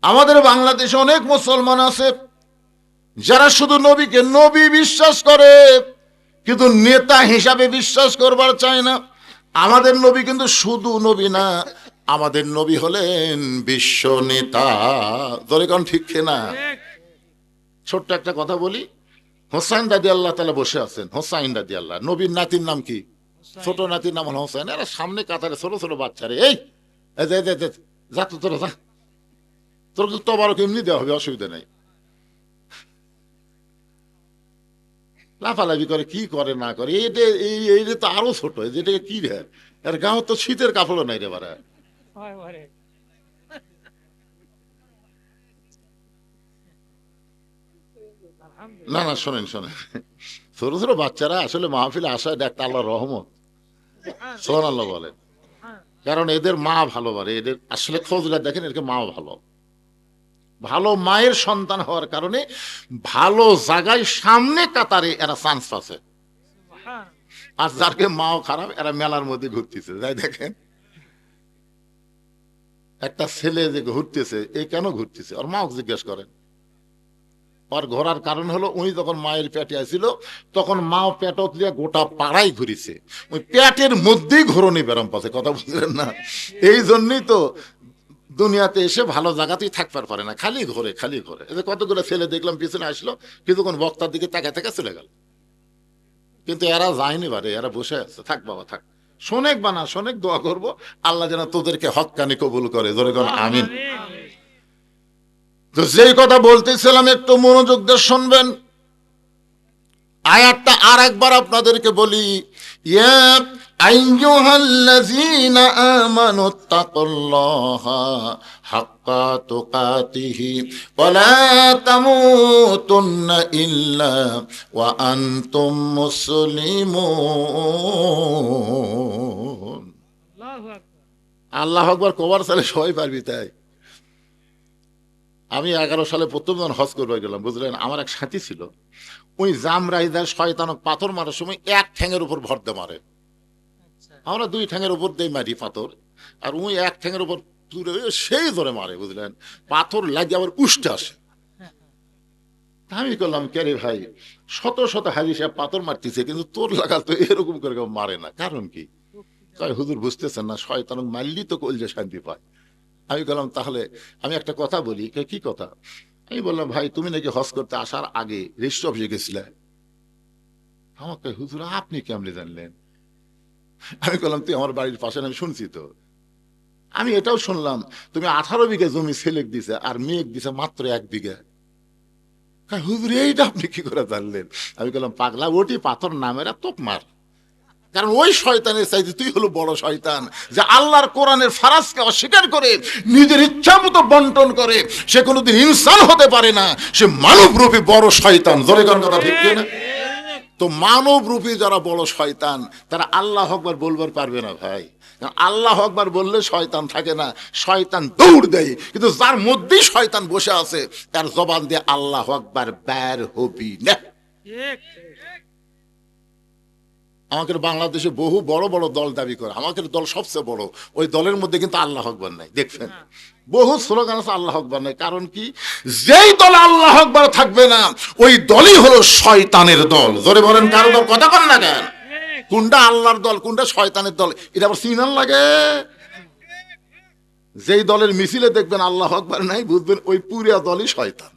আমাদের বাংলাদেশে অনেক মুসলমান আছে যারা শুধু নবীকে নবী বিশ্বাস করে, কিন্তু নেতা হিসাবে বিশ্বাস করবার চায় না। আমাদের নবী কিন্তু শুধু নবী না, আমাদের নবী হলেন বিশ্ব নেতা। দরিকন ঠিক না? ছোট্ট একটা কথা বলি, হোসাইন রাদি আল্লাহ তাআলা বসে আছেন। হোসাইন রাদি আল্লাহ, নবীর নাতির নাম কি? ছোট নাতির নাম হল হোসাইন। এরা সামনে কাতারে ছোট ছোট বাচ্চারে, এই যা তো তোরা যা, তোর তো আবার এমনি দেওয়া হবে, অসুবিধা নেই। লাফালাফি করে, কি করে না করে, এটা তো আরো ছোট, যেটাকে কি রে, এর গাঁও তো শীতের কাপড়ও নাই রে বারা। না না, শোনেন শোনেন, ছোট ছোট বাচ্চারা আসলে মাহফিলে আসা একটা আল্লাহর রহমত। সুবহানাল্লাহ বলেন। কারণ এদের মা ভালো পারে, এদের আসলে খোঁজটা দেখেন, এদেরকে মা ভালো, ভালো মায়ের সন্তান হওয়ার কারণে ভালো জায়গায় সামনে কাতারে এরা চান্স পাচ্ছে। আর যারকে মাও খারাপ, এরা মেলার মধ্যে ঘুরতেছে। যাই দেখেন একটা ছেলে যে ঘুরতেছে, এই কেন ঘুরতেছে, ওর মাও জিজ্ঞেস করেন। ওর ঘোরার কারণ হলো, উনি যখন মায়ের পেটে আসছিল তখন মাও পেটত দিয়ে গোটা পাড়াই ঘুরিছে, ওই পেটের মধ্যেই ঘোরনি বেরম পাচ্ছে। কথা বুঝলেন না? এই জন্যই তো দুনিয়াতে এসে ভালো জায়গাতেই থাকবার পারে না, খালি ঘোরে খালি ঘোরে। এই যে কতগুলো ছেলে দেখলাম পিছনে আসলো, কিছুক্ষণ বক্তার দিকে তাকা তাকা চলে গেল, কিন্তু এরা যায়নি বারে, এরা বসে আছে। থাক বাবা থাক, শোনেক বানা শোনেক, দোয়া করবো আল্লাহ যেন তোদেরকে হক্কানি কবুল করে। ধরে কোন আমিন। তো যেই কথা বলতেছিলাম একটু মনোযোগ দিয়ে শুনবেন। আয়াতটা আর একবার আপনাদেরকে বলি, ইয়া আইয়ুহাল্লাযীনা আমানুত্তাকুল্লাহা হাক্কা তুকাতিহি ওয়া লা তামুতুন্না ইল্লা ওয়া আনতুম মুসলিমুন। আল্লাহু আকবার কবার সালে সবাই পারবি তাই। আমি 11 সালে প্রথম যখন হজ করবার গেলাম, বুঝলেন, আমার এক সাথী ছিল, ওই জামরাইদার শয়তানক পাথর মারার সময় এক ঠ্যাঙের উপর ভর দিয়ে মারে। আমরা দুই ঠ্যাঙের উপর দিয়ে মারি পাথর, আর ওই এক ঠ্যাঙের উপর তুলে সেই ধরে মারে, বুঝলেন, পাথর লাগে আবার উষ্ঠে আসে। আমি করলাম, কে রে ভাই, শত শত হাজি সাহেব পাথর মারতেছে, কিন্তু তোর লাগা তো এরকম করে কেউ মারে না, কারণ কি? তাই হুজুর বুঝতেছেন না, শয়তানক মারলি তো কলজে শান্তি পায়। আমি বললাম, তাহলে আমি একটা কথা বলি। কি কথা? আমি বললাম, ভাই তুমি নাকি হজ করতে আসার আগে রেজিস্ট্রি অফিসে গেছিলে। আমাকে হুজুর আপনি কেমনে জানলেন? আমি বললাম, তুই আমার বাড়ির পাশে, আমি শুনছি তো। আমি এটাও শুনলাম তুমি 18 বিঘা জমি ছেলেক দিছে আর মেয়েক দিছে মাত্র 1 বিঘা। হুজুর এইটা আপনি কি করে জানলেন? আমি বললাম, পাগলা, ওটি পাথর নামেরা তোপ মার। কারণ ওই শয়তানের চাইতে তুই হলো বড় শয়তান, যে আল্লাহর কোরআনের ফারাজকে অস্বীকার করে নিজের ইচ্ছা মতো বন্টন করে। সে কোনোদিন ইনসান হতে পারে না, সে মানব রূপী বড় শয়তান। জোরে কোন কথা ঠিক না? তো মানব রূপী যারা বড় শয়তান, তারা আল্লাহু আকবার বলবার পারবে না ভাই। আল্লাহু আকবার বললে শয়তান থাকে না, শয়তান দৌড় দেয়। কিন্তু যার মধ্যেই শয়তান বসে আছে, তার জবান দিয়ে আল্লাহু আকবার বের হবি না। আমাদের বাংলাদেশে বহু বড় বড় দল দাবি করে আমাদের দল সবচেয়ে বড়, ওই দলের মধ্যে কিন্তু আল্লাহু আকবার নাই। দেখছেন, বহু স্লোগান আছে আল্লাহু আকবার নাই। কারণ কি? যেই দল আল্লাহু আকবার থাকবে না, ওই দলই হলো শয়তানের দল। জোরে বলেন, কারো দল কথা কন না কেন? কোনটা আল্লাহর দল, কোনটা শয়তানের দল, এটা আবার চিনার লাগে। যেই দলের মিছিলে দেখবেন আল্লাহু আকবার নাই, বুঝবেন ওই পুরা দলই শয়তান।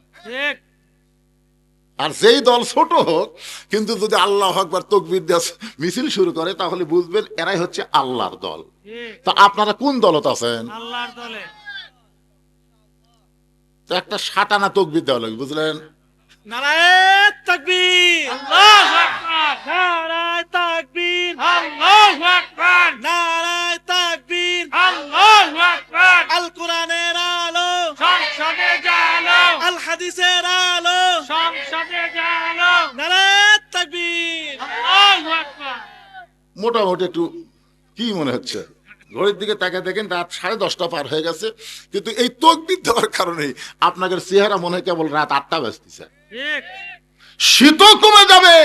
আর যেই দল ছোট হোক, কিন্তু যদি আল্লাহু আকবার তাকবীর দিয়ে মিছিল শুরু করে, তাহলে বুঝবেন এরাই হচ্ছে আল্লাহর দল। তো আপনারা কোন দলত আছেন? আল্লাহর দলে। তো একটা সাটানা তাকবীর দেওয়া লাগবে, বুঝলেন? নারায়ে তাকবীর, আল্লাহু আকবার, নারায়ে তাকবীর, আল্লাহু আকবার, নারায়ে তাকবীর, আল্লাহু আকবার। আল কোরআনের আলো সংসদে জালো, আল হাদিসের আলো সংসদে জালো, নারায়ে তাকবীর, আল্লাহু আকবার। মোটামুটি একটু কি মনে হচ্ছে? ঘড়ির দিকে তাকিয়ে দেখেন রাত 10:30 পার হয়ে গেছে, কিন্তু এই তাকবীর দেওয়ার কারণে আপনাদের চেহারা মনে হয় কেবল রাত 8টা বাজতেছে। শীতও কমে যাবে,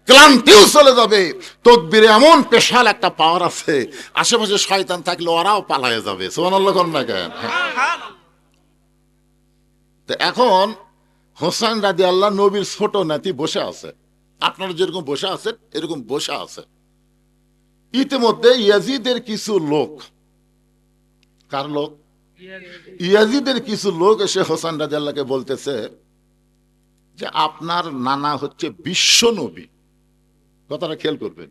ক্লান্তিও চলে যাবে। তাকবীরে এমন স্পেশাল একটা পাওয়ার আছে, আশেপাশে শয়তান থাকলে ওরাও পালায়ে যাবে। সুবহানাল্লাহ কোন না কেন? তো এখন হোসেন রাদিয়াল্লাহু নবীর ছোট নাতি বসে আছে, আপনারা যেরকম বসে আছেন এরকম বসে আছে। ইতিমধ্যে ইয়াজিদের কিছু লোক, কার লোক? ইয়াজিদের কিছু লোক এসে হোসেন রাদিয়াল্লাহকে বলতেছে যে আপনার নানা হচ্ছে বিশ্ব নবী। কথাটা খেয়াল করবেন,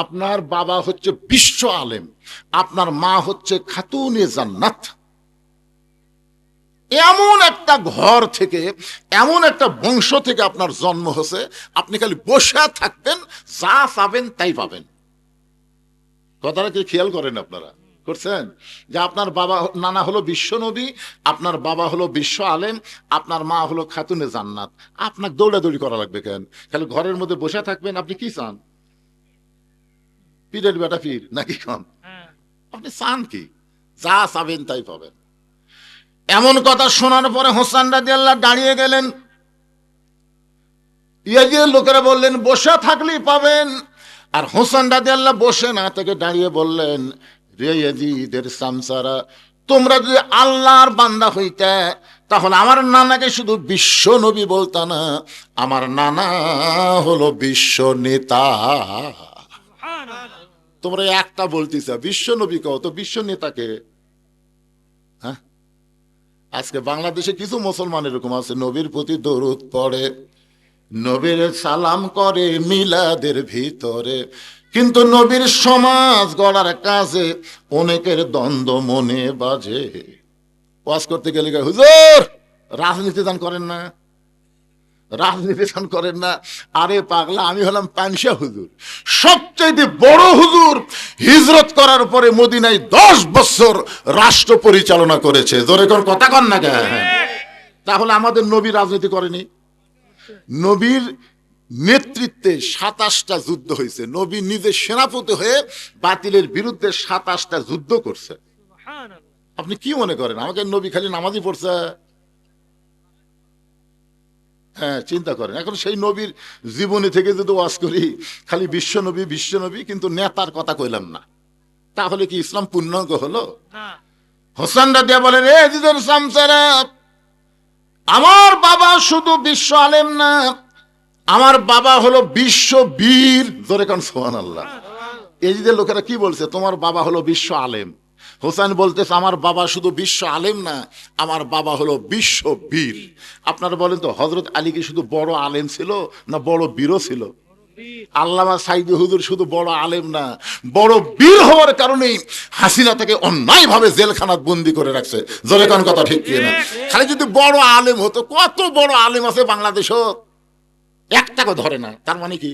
আপনার বাবা হচ্ছে বিশ্ব আলেম, আপনার মা হচ্ছে খাতুনে জান্নাত। এমন একটা ঘর থেকে, এমন একটা বংশ থেকে আপনার জন্ম হয়েছে, আপনি খালি বসে থাকবেন, যা পাবেন তাই পাবেন। কথাটা কি খেয়াল করেন আপনারা? করছেন যে আপনার বাবা নানা হলো বিশ্ব নবী, আপনার বাবা হলো বিশ্ব আলেম, আপনার মা হলো খাতুনে জান্নাত। আপনার দৌড়াদৌড়ি করা লাগবে কেন? খালি ঘরের মধ্যে বসে থাকবেন। আপনি কি চান? পীরের বেটা পীর নাকি খান? আপনি চান কি? যা চাবেন তাই পাবেন। এমন কথা শোনার পরে হোসেন রাদিয়াল্লাহু দাঁড়িয়ে গেলেন। ইয়াজিদের লোকেরা বললেন বসে থাকলেই পাবেন। আর হোসেন রাদিয়াল্লাহু বসে না থেকে দাঁড়িয়ে বললেন, রে ইয়াজিদের সামসারা, তোমরা যদি আল্লাহর বান্দা হইতে তাহলে আমার নানাকে শুধু বিশ্ব নবী বলতা না, আমার নানা হলো বিশ্ব নেতা। তোমরা একটা বলতেছ বিশ্ব নবী, কও তো বিশ্ব নেতাকে? হ্যাঁ, আজকে বাংলাদেশে কিছু মুসলমান এরকম আছে, নবীর প্রতি দরুদ পড়ে, নবীর সালাম করে মিলাদের ভিতরে, কিন্তু নবীর সমাজ গড়ার কাজে অনেকের দ্বন্দ্ব মনে বাজে। ওয়াজ করতে গেলে হুজুর রাজনীতি দান করেন না, রাজনীতি দান করেন না। আরে পাগলা, আমি হলাম পানশা হুজুর, সবচেয়ে বড় হুজুর, হিজরত করার পরে মদিনায় 10 বছর রাষ্ট্র পরিচালনা করেছে। জোরে কোন কথা কন না কেন? তাহলে আমাদের নবী রাজনীতি করেনি? নবীর নেতৃত্বে 27টা যুদ্ধ হয়েছে। নবী নিজে সেনাপতি হয়ে বাতিলের বিরুদ্ধে 27টা যুদ্ধ করছে। আপনি কি মনে করেন আমাকে নবী খালি নামাজই পড়ছে? হ্যাঁ, চিন্তা করেন। এখন সেই নবীর জীবনী থেকে যদি ওয়াজ করি খালি বিশ্ব নবী বিশ্ব নবী, কিন্তু নেতার কথা কইলাম না, তাহলে কি ইসলাম পূর্ণাঙ্গ হলো? হোসেন রাদিয়া বলেন, এ জিদের সামসারা, আমার বাবা শুধু বিশ্ব আলেম না, আমার বাবা হলো বিশ্ব বীর। জোরে কান সুবহানাল্লাহ। এই যে লোকেরা কি বলছে, তোমার বাবা হলো বিশ্ব আলেম। হোসেন বলতেছে আমার বাবা শুধু বিশ্ব আলেম না, আমার বাবা হলো বিশ্ব বীর। আপনারা বলেন তো, হযরত আলী কি শুধু বড় আলেম ছিল না বড় বীরও ছিল? আল্লামা সাইদি হুজুর শুধু বড় আলেম না, বড় বীর হওয়ার কারণেই হাসিনা থেকে অন্যায়ভাবে জেলখানাত বন্দি করে রাখছে। জোরে কোন কথা ঠিক কি না? খালি যদি বড় আলেম হতো, কত বড় আলেম আছে বাংলাদেশে, একটাকে ধরে না। তার মানে কি?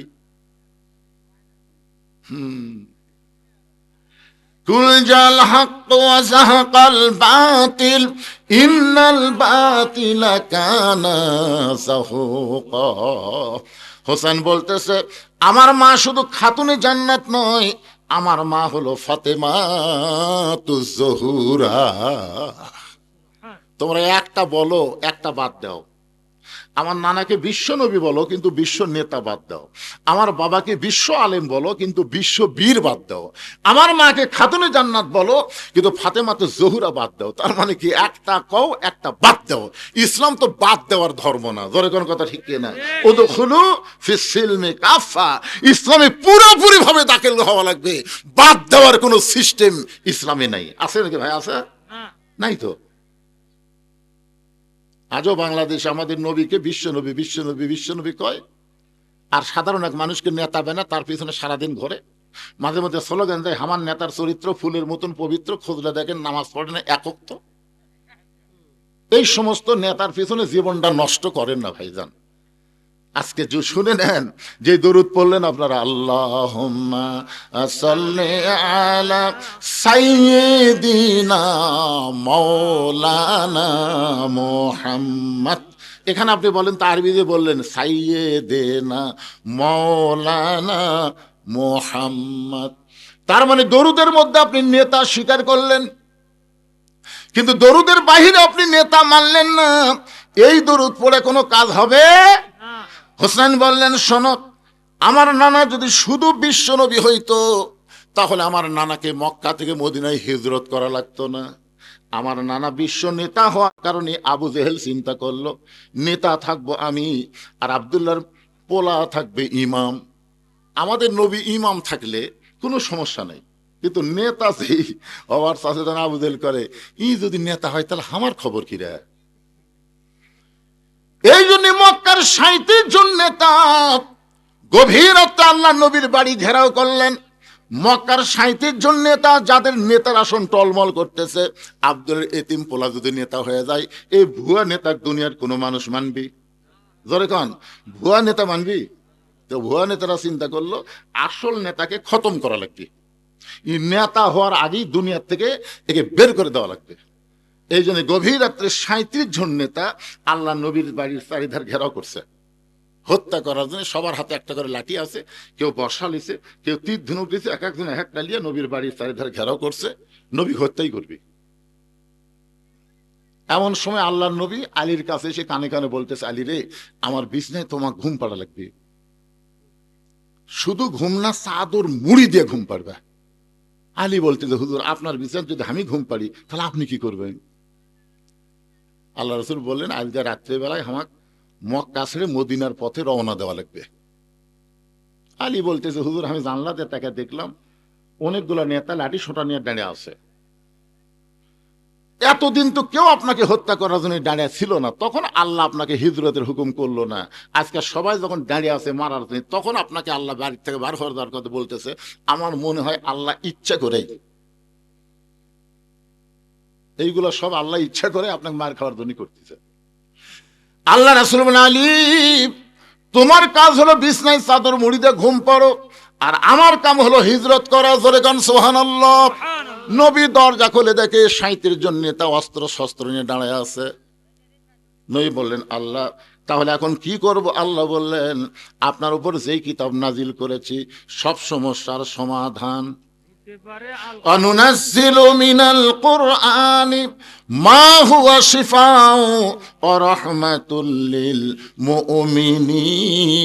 কুল জাল হক ওয়া যাহাকাল বাতিল ইন্নাল বাতিলা কানা যাহুকা। হোসেন বলতেছে আমার মা শুধু খাতুনে জান্নাত নয়, আমার মা হলো ফাতেমাতুজ জোহরা। তোমরা একটা বলো, একটা বাদ দাও। আমার নানাকে বিশ্ব নবী বলো, কিন্তু বিশ্ব নেতা বাদ দাও। আমার বাবাকে বিশ্ব আলেম বলো, কিন্তু বিশ্ব বীর বাদ দাও। আমার মাকে খাতুনে জান্নাত বলো, কিন্তু ফাতেমাতুজ জোহরা বাদ দাও। তার মানে কি? একটা কও, একটা বাদ দাও। ইসলাম তো বাদ দেওয়ার ধর্ম না। জোরে কোন কথা ঠিক না? উদখুলু ফিস সিলমি কাফা, ইসলামে পুরোপুরি ভাবে দাখিল হওয়া লাগবে। বাদ দেওয়ার কোনো সিস্টেম ইসলামে নাই। আছে নাকি ভাই? আছে? নাই তো। আজও বাংলাদেশ আমাদের নবীকে বিশ্ব নবী বিশ্ব নবী বিশ্ব নবী কয়, আর সাধারণ এক মানুষকে নেতা বানা তার পিছনে সারাদিন ঘরে। মাঝে মধ্যে স্লোগান দেয়, আমার নেতার চরিত্র ফুলের মতন পবিত্র, খোঁজলে দেখেন নামাজ পড়ে না, একক তো। এই সমস্ত নেতার পিছনে জীবনটা নষ্ট করেন না ভাইজান। আজকে শুনে নেন যে দরুদ পড়লেন আপনারা, আল্লাহুম্মা সাল্লি আলা সাইয়্যিদিনা মাওলানা মুহাম্মদ। এখানে আপনি বলেন তো আরবিতে বললেন সাইয়্যিদিনা মাওলানা মুহাম্মদ, তার মানে দরুদের মধ্যে আপনি নেতা স্বীকার করলেন, কিন্তু দরুদের বাহিরে আপনি নেতা মানলেন না। এই দরুদ পড়ে কোনো কাজ হবে? হোসেন বললেন, শোনো, আমার নানা যদি শুধু বিশ্ব নবী হইতো তাহলে আমার নানাকে মক্কা থেকে মদিনায় হিজরত করা লাগতো না। আমার নানা বিশ্ব নেতা হওয়ার কারণে আবু জেহেল চিন্তা করলো নেতা থাকবো আমি, আর আব্দুল্লাহর পোলা থাকবে ইমাম। আমাদের নবী ইমাম থাকলে কোনো সমস্যা নেই, কিন্তু নেতা যেই হওয়ার সচেতন আবু জেহেল করে, ই যদি নেতা হয় তাহলে আমার খবর কি রে। এই জন্য মক্কার 37 জন নেতা গভীর রাতে আল্লাহ নবীর বাড়ি ঘেরাও করলেন। মক্কার 37 জন নেতা, যাদের নেতার আসন টলমল করতেছে, আব্দুল এতিম পোলা যদি নেতা হয়ে যায়, এই ভুয়া নেতা দুনিয়ার কোনো মানুষ মানবি? জোরে কন, ভুয়া নেতা মানবি? তো ভুয়া নেতারা চিন্তা করলো আসল নেতাকে খতম করা লাগবে, এই নেতা হওয়ার আগেই দুনিয়ার থেকে একে বের করে দেওয়া লাগবে। এই জন্য গভীর রাত্রে 37 জন নেতা আল্লাহ নবীর বাড়ির চারিধার ঘেরাও করছে হত্যা করার জন্য। সবার হাতে একটা করে লাঠি আছে, কেউ বর্ষা লিছে, কেউ তীর ধনুক দিছে, এক একজন এক একটা লিয়ে নবীর বাড়ির চারিধার ঘেরাও করছে, নবী হত্যাই করবি। এমন সময় আল্লাহর নবী আলীর কাছে এসে কানে কানে বলতেছে, আলী রে, আমার বিছনায় তোমার ঘুম পাড়া লাগবে, শুধু ঘুম না, চাদর মুড়ি দিয়ে ঘুম পাড়বে। আলী বলতেছে, হুজুর আপনার বিছানায় যদি আমি ঘুম পাড়ি তাহলে আপনি কি করবেন? আল্লাহ রসুল বললেন, আজকে রাত্রেবেলায় আমার মক্কা ছেড়ে মদিনার পথে রওনা দেওয়া লাগবে। আলী বলতেছে, হুজুর আমি জানলাতে তাকে দেখলাম অনেকগুলো নেতা লাঠি সোটা নিয়ে দাঁড়িয়ে আছে, এতদিন তো কেউ আপনাকে হত্যা করার জন্য দাঁড়িয়ে ছিল না, তখন আল্লাহ আপনাকে হিজরতের হুকুম করলো না, আজকে সবাই যখন দাঁড়িয়ে আছে মারার জন্য, তখন আপনাকে আল্লাহ বাড়ির থেকে বার হওয়ার দরকার কথা বলতেছে। আমার মনে হয় আল্লাহ ইচ্ছা করেই, এইগুলো সব আল্লাহ ইচ্ছা করে আপনাকে মার খাওয়ার জন্য করতেছে। আল্লাহ রাসূল বলেন, আলী তোমার কাজ হলো বিছনায় চাদর মুড়ি দিয়ে ঘুম পড়ো, আর আমার কাম হলো হিজরত করা। জোরে গান সুবহানাল্লাহ। নবী দরজা খুলে দেখে 37 জন নেতা অস্ত্র শস্ত্র নিয়ে দাঁড়ায় আছে। নবী বললেন, আল্লাহ তাহলে এখন কি করব? আল্লাহ বললেন, আপনার উপর যেই কিতাব নাজিল করেছি সব সমস্যার সমাধান। অনুনাজ্জিলু মিনাল কুরআনি মা হুয়া শিফাউ ওয়া রাহমাতুল লিল মুমিনিন।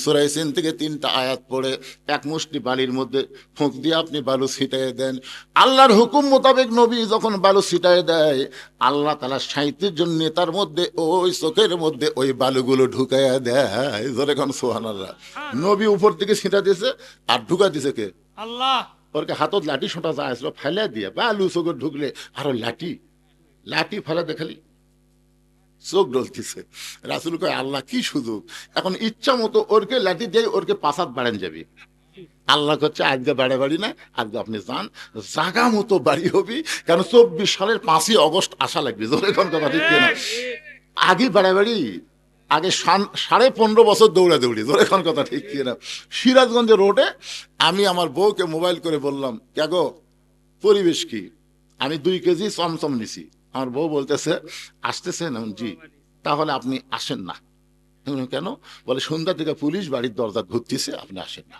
সূরা ইয়াসিন থেকে 3টা আয়াত পড়ে এক মুষ্টি বালির মধ্যে ফুঁক দিয়ে আপনি বালু ছিটিয়ে দেন। আল্লাহর হুকুম মোতাবেক নবী যখন বালু ছিটিয়ে দেয়, আল্লাহ তাআলা 37 জন নেতার মধ্যে ওই চোখের মধ্যে ওই বালুগুলো ঢুকাইয়া দেয়। জোরে কোন সুবহানাল্লাহ। নবী উপর থেকে ছিটা দিয়েছে, আর ঢুকা দিয়েছে কে? আল্লাহ। ওরকে হাতত লাঠি সোটা যা আসলো ফেলে দিয়ে বালু চোখে ঢুকলে আরো লাঠি লাঠি ফেলে দেখালি চোখ ডলতেছে। রাসূল কয়, আল্লাহ কি সুযোগ, এখন ইচ্ছা মতো ওরকে লাঠি দিয়ে ওরকে পাশাত বাড়ান যাবি। আল্লাহ করছে, আজকে বাড়ে বাড়ি না, আজকে আপনি যান, জাগা মতো বাড়ি হবি, কারণ 24 সালের 5ই আগস্ট আসা লাগবে। জোরে কোন কথা ঠিক না? আগে বাড়ে বাড়ি, আগে 15.5 বছর দৌড়াদৌড়ি। জোরে কোন কথা ঠিক না? সিরাজগঞ্জ রোডে আমি আমার বউকে মোবাইল করে বললাম, কেগো পরিবেশ কি? আমি 2 কেজি চমচম নিছি। আমার বউ বলতেছে, আসতেছেন? জি। তাহলে আপনি আসেন না। কেন? বলে, সন্ধ্যা থেকে পুলিশ বাড়ির দরজা ঘুরতেছে, আপনি আসেন না।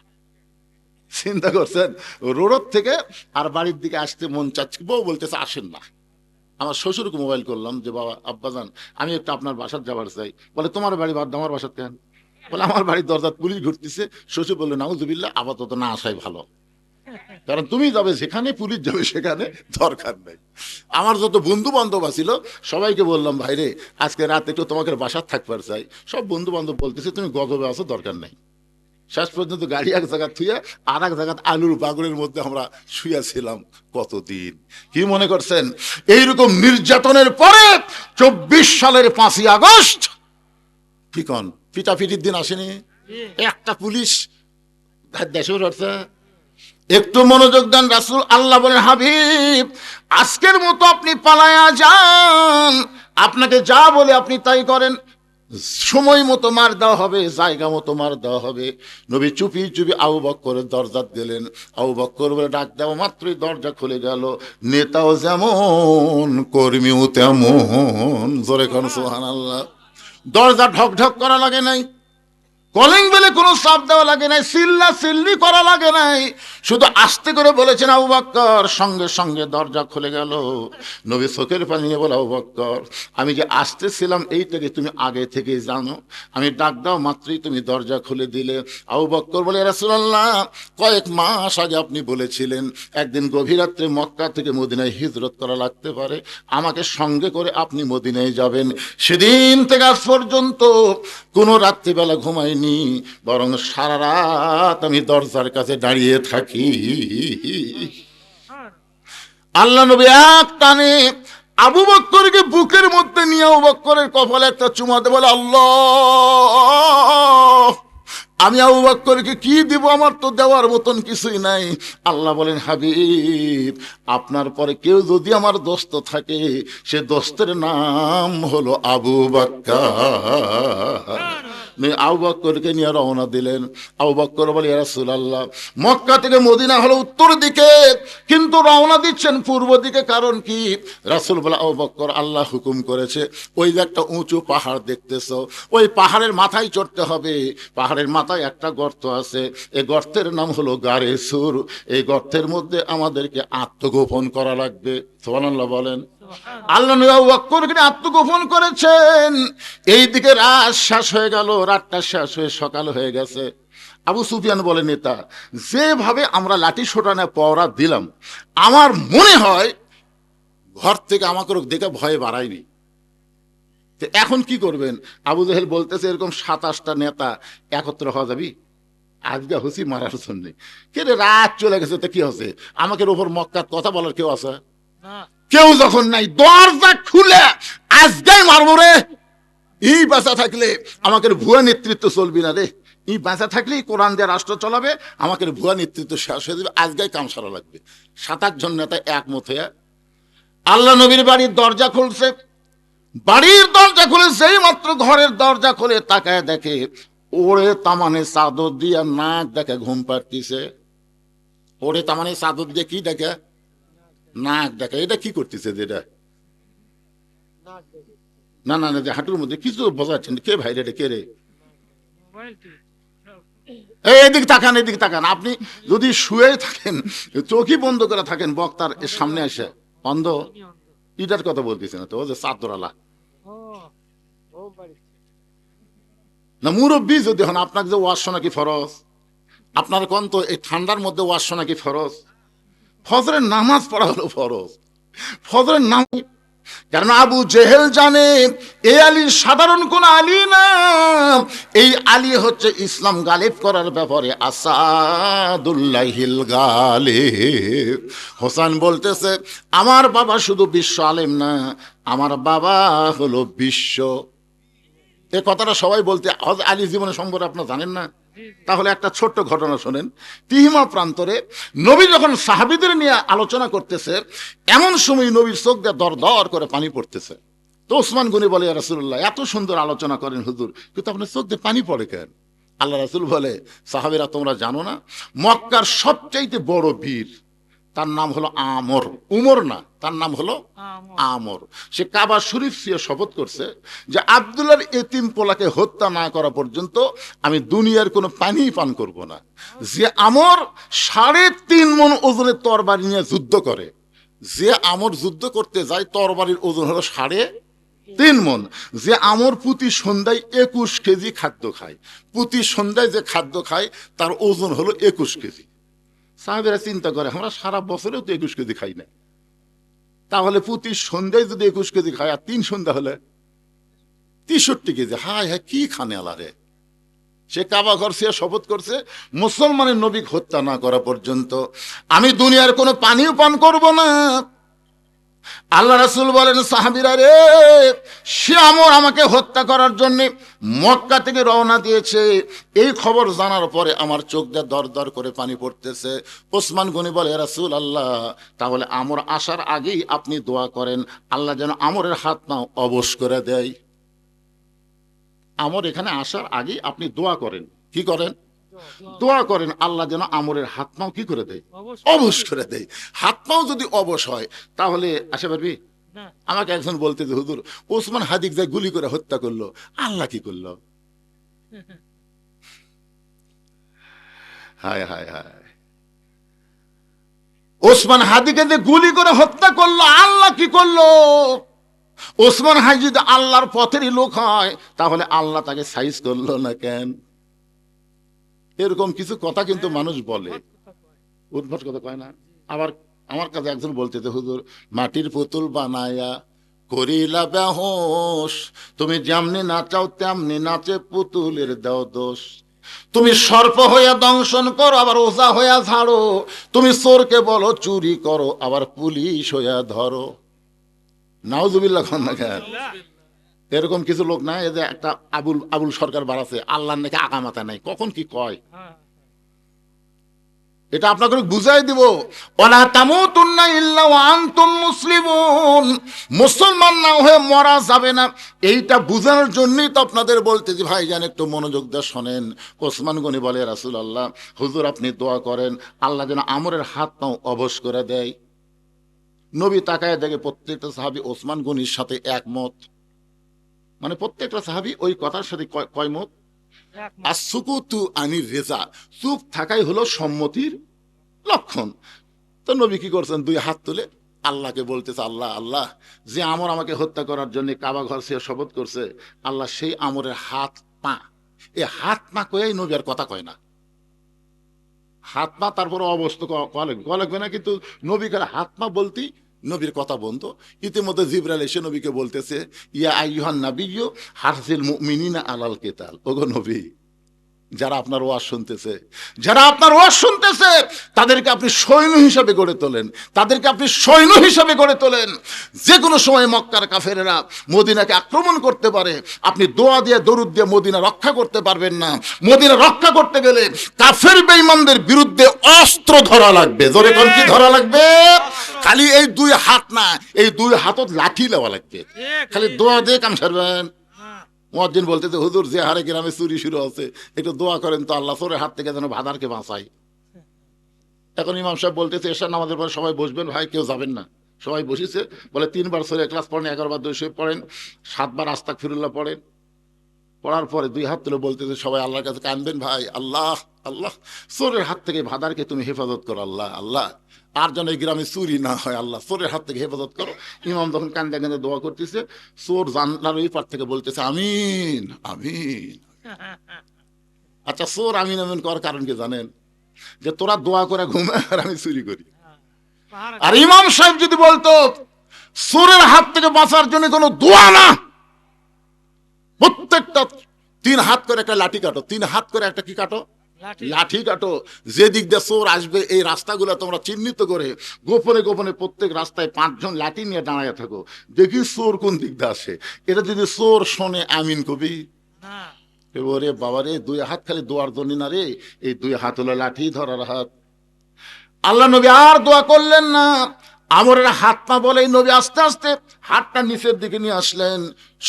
চিন্তা করছেন, রোড থেকে আর বাড়ির দিকে আসতে মন চাচ্ছে, বউ বলতেছে আসেন না। আমার শ্বশুরকে মোবাইল করলাম যে, বাবা আব্বাজান আমি একটু আপনার বাসার যাবার চাই। বলে, তোমার বাড়ি বাদ আমার বাসার কেন? বলে, আমার বাড়ির দরজা পুলিশ ঘুরতেছে। শ্বশুর বললো, নাউজুবিল্লাহ, আপাতত না আসাই ভালো, কারণ তুমি যাবে যেখানে, পুলিশ যাবে সেখানে, দরকার নেই। আমার যত বন্ধু বান্ধব আছিল সবাইকে বললাম, ভাইরে আজকে রাত একটু তোমাকে বাসার থাকবার চাই। সব বন্ধু বান্ধব বলতেছে, তুমি গজবে আসো, দরকার নেই। শেষ পর্যন্ত গাড়ি এক জায়গা থুয়ে আর এক জায়গা আলুর বাগড়ের মধ্যে আমরা শুয়েছিলাম কতদিন। কি মনে করছেন? এইরকম নির্যাতনের পরে 24 সালের 5ই আগস্ট কি কন পিটাপিটির দিন আসেনি? একটা পুলিশ দেশে উঠছে। একটু মনোযোগ দেন। রাসূল আল্লাহ বলেন, হাবিব আজকের মতো আপনি পালায়া যান, আপনাকে যা বলে আপনি তাই করেন, সময় মতো মার দেওয়া হবে, জায়গা মতো মার দেওয়া হবে। নবী চুপি চুপি আবু বকরের দরজা দিলেন। আবু বকর বলে ডাক দেওয়া মাত্রই দরজা খুলে গেল। নেতাও যেমন, কর্মীও তেমন। জোরে কোন সুবহানাল্লাহ। দরজা ঢক ঢক করা লাগে নাই। কলিং বেলে কোনো চাপ দেওয়া লাগে নাই, চিল্লা চিল্লি করা লাগে নাই, শুধু আস্তে করে বলেছেন আবু বকর। সঙ্গে সঙ্গে দরজা খুলে গেল। নবী চোখের পানি নিয়ে বলে, আবু বকর, আমি যে আসতেছিলাম এইটাকে তুমি আগে থেকে জানো, আমি ডাক দাও মাত্রই তুমি দরজা খুলে দিলে। আবু বকর বলে, ইয়া রাসূলুল্লাহ, কয়েক মাস আগে আপনি বলেছিলেন একদিন গভীর রাত্রে মক্কা থেকে মদিনায় হিজরত করা লাগতে পারে, আমাকে সঙ্গে করে আপনি মদিনায় যাবেন। সেদিন থেকে আজ পর্যন্ত কোনো রাত্রিবেলা ঘুমাইনি, বরং সারা রাত আমি দরজার কাছে দাঁড়িয়ে থাকি। আল্লাহ নবী এক টানে আবু বকরকে বুকের মধ্যে নিয়ে আবু বকরের কপালে একটা চুমা দিয়ে বলে, আল্লাহ, আমি আবু বকরকে কি দিব, আমার তো দেওয়ার মতন কিছুই নাই। আল্লাহ বলেন, হাবিব, আপনার পরে কেউ যদি আমার দোস্ত থাকে, সে দোস্তের নাম হলো আবু বকর। আবু বকরকে নিয়ে রওনা দিলেন। আবু বকর বলে, ইয়া রাসূলুল্লাহ, মক্কা থেকে মদিনা হলো উত্তর দিকে, কিন্তু রওনা দিচ্ছেন পূর্ব দিকে, কারণ কি? রাসূল বলে, আবু বকর, আল্লাহ হুকুম করেছে, ওই যে একটা উঁচু পাহাড় দেখতেছো, ওই পাহাড়ের মাথায় চড়তে হবে। পাহাড়ের মাথায় একটা গর্ত আছে, এই গর্তের নাম হলো গারে সুর। এই গর্তের মধ্যে আমাদেরকে আত্মগোপন করা লাগবে। সুবহানাল্লাহ বলেন। আল্লাহ নবী আবু বকরকে আত্মগোপন করেছেন। এইদিকে রাত শেষ হয়ে গেল, রাতটা শেষ হয়ে সকাল হয়ে গেছে। আবু সুফিয়ান বলে, নেতা, যেভাবে আমরা লাঠি সোটানে পহরা দিলাম, আমার মনে হয় ঘর থেকে আমাকে দেখে ভয়ে বাড়ায়নি। এখন কি করবেন? আবু জেহেল বলতেছে, এরকম 27টা নেতা একত্র হওয়া যাবি আজকে হুসি মারার জন্য? কে রে, রাত চলে গেছে, তো কি হচ্ছে? আমাকে ওপর মক্কার কথা বলার কেউ আছে? কেউ যখন নাই, দরজা খুলে আজকেই মারবো রে। এই বাঁচা থাকলে আমাকে ভুয়া নেতৃত্ব চলবি না রে। এই বাঁচা থাকলে কোরআন দিয়ে রাষ্ট্র চলাবে, আমাকে ভুয়া নেতৃত্ব শেষ হয়ে যাবে, আজকেই কাম সারা লাগবে। 7-8 জন নেতা একমত হয়ে আল্লাহ নবীর বাড়ির দরজা খুলছে। বাড়ির দরজা খুলে সেই মাত্র ঘরের দরজা খুলে তাকায় দেখে ওরে তামানে চাদর দিয়ে নাক দেখে ঘুম পাড়তিছে। ওরে তামানে চাদর দিয়ে কি দেখে? নাক দেখে। এটা কি করতেছে? যেটা না না না, হাঁটুর মধ্যে কিছু বোঝাচ্ছেন। কে ভাই রে? কে রে? এদিক তাকান, এদিক তাকান। আপনি যদি শুয়ে থাকেন, চোখই বন্ধ করে থাকেন, বক্তার সামনে এসে অন্ধ, ইটার কথা বলতেছে না তো, ও যে চাদরালা না মুরব্বী যদি হন, আপনাকে যে ওয়াজ শোনা কি ফরজ? আপনার কোন তো এই ঠান্ডার মধ্যে ওয়াজ শোনা কি ফরজ? ফজরের নামাজ পড়া হলো ফরজ। ফজরের নামাজ, কারণ আবু জেহেল জানে এই আলী সাধারণ কোন আলী না, এই আলী হচ্ছে ইসলাম গালিব করার ব্যাপারে আসাদুল্লাহিল গালিব। হোসেন বলতেছে, আমার বাবা শুধু বিশ্ব আলেম না, আমার বাবা হলো বিশ্ব। এই কথাটা সবাই বলতে, আলী জীবনের সম্পর্কে আপনারা জানেন না? তাহলে একটা ছোট্ট ঘটনা শোনেন। তিহিমা প্রান্তরে নবী যখন সাহাবীদের নিয়ে আলোচনা করতেছে, এমন সময় নবীর চোখ দিয়ে দর দর করে পানি পড়তেছে। তো ওসমান গনি বলে, ইয়া রাসূলুল্লাহ, এত সুন্দর আলোচনা করেন হুজুর, কিন্তু আপনার চোখ দিয়ে পানি পড়ে কেন? আল্লাহ রাসূল বলে, সাহাবীরা, তোমরা জানো না, মক্কার সবচাইতে বড় বীর, তার নাম হলো আমর। উমর না, তার নাম হলো আমর। সে কাবা শরীফ দিয়ে শপথ করছে যে আব্দুল্লাহর এতিম পোলাকে হত্যা না করা পর্যন্ত আমি দুনিয়ার কোনো পানি পান করব না। যে আমর 3.5 মণ ওজনের তরবারি নিয়ে যুদ্ধ করে, যে আমর যুদ্ধ করতে যায়, তরবারির ওজন হলো 3.5 মণ। যে আমর প্রতি সন্ধ্যায় 21 কেজি খাদ্য খায়, প্রতি সন্ধ্যায় যে খাদ্য খায় তার ওজন হলো 21 কেজি। সাহাবীরা চিন্তা করে, আমরা সারা বছরেও তো 21 কেজি খাই না, তাহলে প্রতি সন্ধ্যায় যদি 21 কেজি খায়, আর 3 সন্ধ্যা হলে 63 কেজি। হায় হায়, কি খানে আলারে। সে কাবা ঘর সে শপথ করছে, মুসলমানের নবী হত্যা না করা পর্যন্ত আমি দুনিয়ার কোনো পানিও পান করব না। আল্লাহ রাসূল বলেন, সাহাবীরা রে, সে আমর আমাকে হত্যা করার জন্য মক্কা থেকে রওনা দিয়েছে। এই খবর জানার পরে আমার চোখ দিয়ে দর দর করে পানি পড়তেছে। ওসমান গনি বলে, ইয়া রাসূলুল্লাহ, তাহলে আমর আসার আগেই আপনি দোয়া করেন, আল্লাহ যেন আমরের হাত পা অবশ করে দেয়। আমর এখানে আসার আগেই আপনি দোয়া করেন। কি করেন? দোয়া করেন, আল্লাহ যেন আমরের হাত পাও কি করে দেয়? অবশ করে দেয়। হাত পাও যদি অবশ হয়, তাহলে আসে পারবি? আমাকে একজন বলতে যে, হুজুর, ওসমান হাদিক যায় গুলি করে হত্যা করলো, আল্লাহ কি করলো? হায় হায় হায়, ওসমান হাদিকে যে গুলি করে হত্যা করলো, আল্লাহ কি করলো? ওসমান হাদি যদি আল্লাহর পথেরই লোক হয়, তাহলে আল্লাহ তাকে সাইজ করলো না কেন? এরকম কিছু কথা কিন্তু মানুষ বলে, উদ্ভট কথা কয় না। আবার আমার কাছে একজন বলতেছে, হুজুর মাটির পুতুল বানায়া করিলা বেহোশ, তুমি যেমনি নাচাও তেমনি নাচে পুতুলের দাও দোষ। তুমি সর্প হইয়া দংশন করো, আবার ওঝা হইয়া ঝাড়ো। তুমি চোরকে বলো চুরি করো, আবার পুলিশ হইয়া ধরো। নাউজুবিল্লাহ খান না কেন? এরকম কিছু লোক নাই, এই যে একটা আবুল সরকার বাড়াছে, আল্লাহর নাকি আকামাতা নাই, কখন কি কয় এটা আপনাকে বুঝাই দিব। ওয়ালা তামুতুন্না ইল্লা ওয়া আনতুম মুসলিমুন, মুসলমান না হয়ে মরা যাবে না। এইটা বুঝানোর জন্যই তো আপনাদের বলতেছি, ভাইজান একটু মনোযোগ দিয়ে শোনেন। ওসমান গনি বলে, রাসূলুল্লাহ হুজুর আপনি দোয়া করেন আল্লাহ যেন আমরের হাত পাও অবশ করে দেয়। নবী তাকায় দেখে প্রত্যেকটা সাহাবী ওসমান গনির সাথে একমত, মানে প্রত্যেকটা সাহাবী ওই কথার সাথে কয় মত? আসুকুতু আনির রেজা, চুপ থাকাই হলো সম্মতির লক্ষণ। তো নবী কি করছেন? দুই হাত তুলে আল্লাহকে বলতেছে, আল্লাহ আল্লাহ, যে আমর আমাকে হত্যা করার জন্য কাবা ঘর সে শপথ করছে, আল্লাহ সেই আমরের হাত পা, এই হাত পা কয়েই নবী আর কথা কয় না। হাত পা তারপরে অবস্থা লাগবে না, কিন্তু নবী কার হাত পা বলতেই নবীর কথা বন্ধ। ইতিমধ্যে জিবরাইল এসে নবীকে বলতেছে, ইয়া আইয়ুহান নাবিয়্যু হারজিল মুমিনিনা আলাল কিতাল, ওগো নবী, যারা আপনার ওয়াজ শুনতেছে, যারা আপনার ওয়াজ শুনতেছে, তাদেরকে আপনি সৈন্য হিসাবে গড়ে তোলেন, তাদেরকে আপনি সৈন্য হিসাবে গড়ে তোলেন। যে কোনো সময় মক্কার কাফেরেরা মদিনাকে আক্রমণ করতে পারে, আপনি দোয়া দিয়ে দরুদ দিয়ে মদিনা রক্ষা করতে পারবেন না। মদিনা রক্ষা করতে গেলে কাফের বেঈমানদের বিরুদ্ধে অস্ত্র ধরা লাগবে। জোরে কোন কি ধরা লাগবে? খালি এই দুই হাত না, এই দুই হাতত লাঠি নেওয়া লাগবে। খালি দোয়া দিয়ে কাম সারবেন। মুয়াজ্জিন বলতেছে, হুজুর যে হারে গ্রামে চুরি শুরু আছে, একটু দোয়া করেন তো আল্লাহ চোরের হাত থেকে যেন ভাদারকে বাঁচাই। এখন ইমাম সাহেব বলতেছে, এশার নামাজের পরে সবাই বসবেন, ভাই কেউ যাবেন না। সবাই বসেছে, বলে 3 বার সূরা ইখলাস পড়েন, 11 বার দুরূদ পড়েন, 7 বার আস্তাগফিরুল্লাহ পড়েন। পড়ার পরে 2 হাত তুলে বলতেছে সবাই আল্লাহর কাছে কাঁদবেন, ভাই আল্লাহ আল্লাহ, চোরের হাত থেকে ভাদারকে তুমি হেফাজত করো, আল্লাহ আল্লাহ, আর যেন এই গ্রামে চুরি না হয়, আল্লাহ চোরের হাত থেকে হেফাজত করো। ইমাম যখন কান্দে কান্দে দোয়া করতেছে, চোর জানলার ওই পার থেকে বলতেছে আমিন আমিন। আচ্ছা, চোর আমিন আমিন করার কারণ কি জানেন? যে তোরা দোয়া করে ঘুমায় আর আমি চুরি করি। আর ইমাম সাহেব যদি বলতো চোরের হাত থেকে বাঁচার জন্য কোনো দোয়া না, প্রত্যেকটা 3 হাত করে একটা লাঠি কাটো, 3 হাত করে একটা কি কাটো? লাঠি কাটো। যে দিক দিয়ে চোর আসবে এই রাস্তাগুলো তোমরা চিহ্নিত করে গোপনে গোপনে প্রত্যেক রাস্তায় 5 জন লাঠি নিয়ে দাঁড়ায় থাকো, দেখি চোর কোন দিক দিয়ে আসে। এটা যদি চোর শোনে আমিন কবি? ওরে বাবারে, 2 হাত খালি দোয়ার জন্য না রে, এই 2 হাত হলো লাঠি ধরার হাত। আল্লাহ নবী আর দোয়া করলেন না। আমরের হাত পা বলেই নবী আস্তে আস্তে হাতটা নিচের দিকে নিয়ে আসলেন।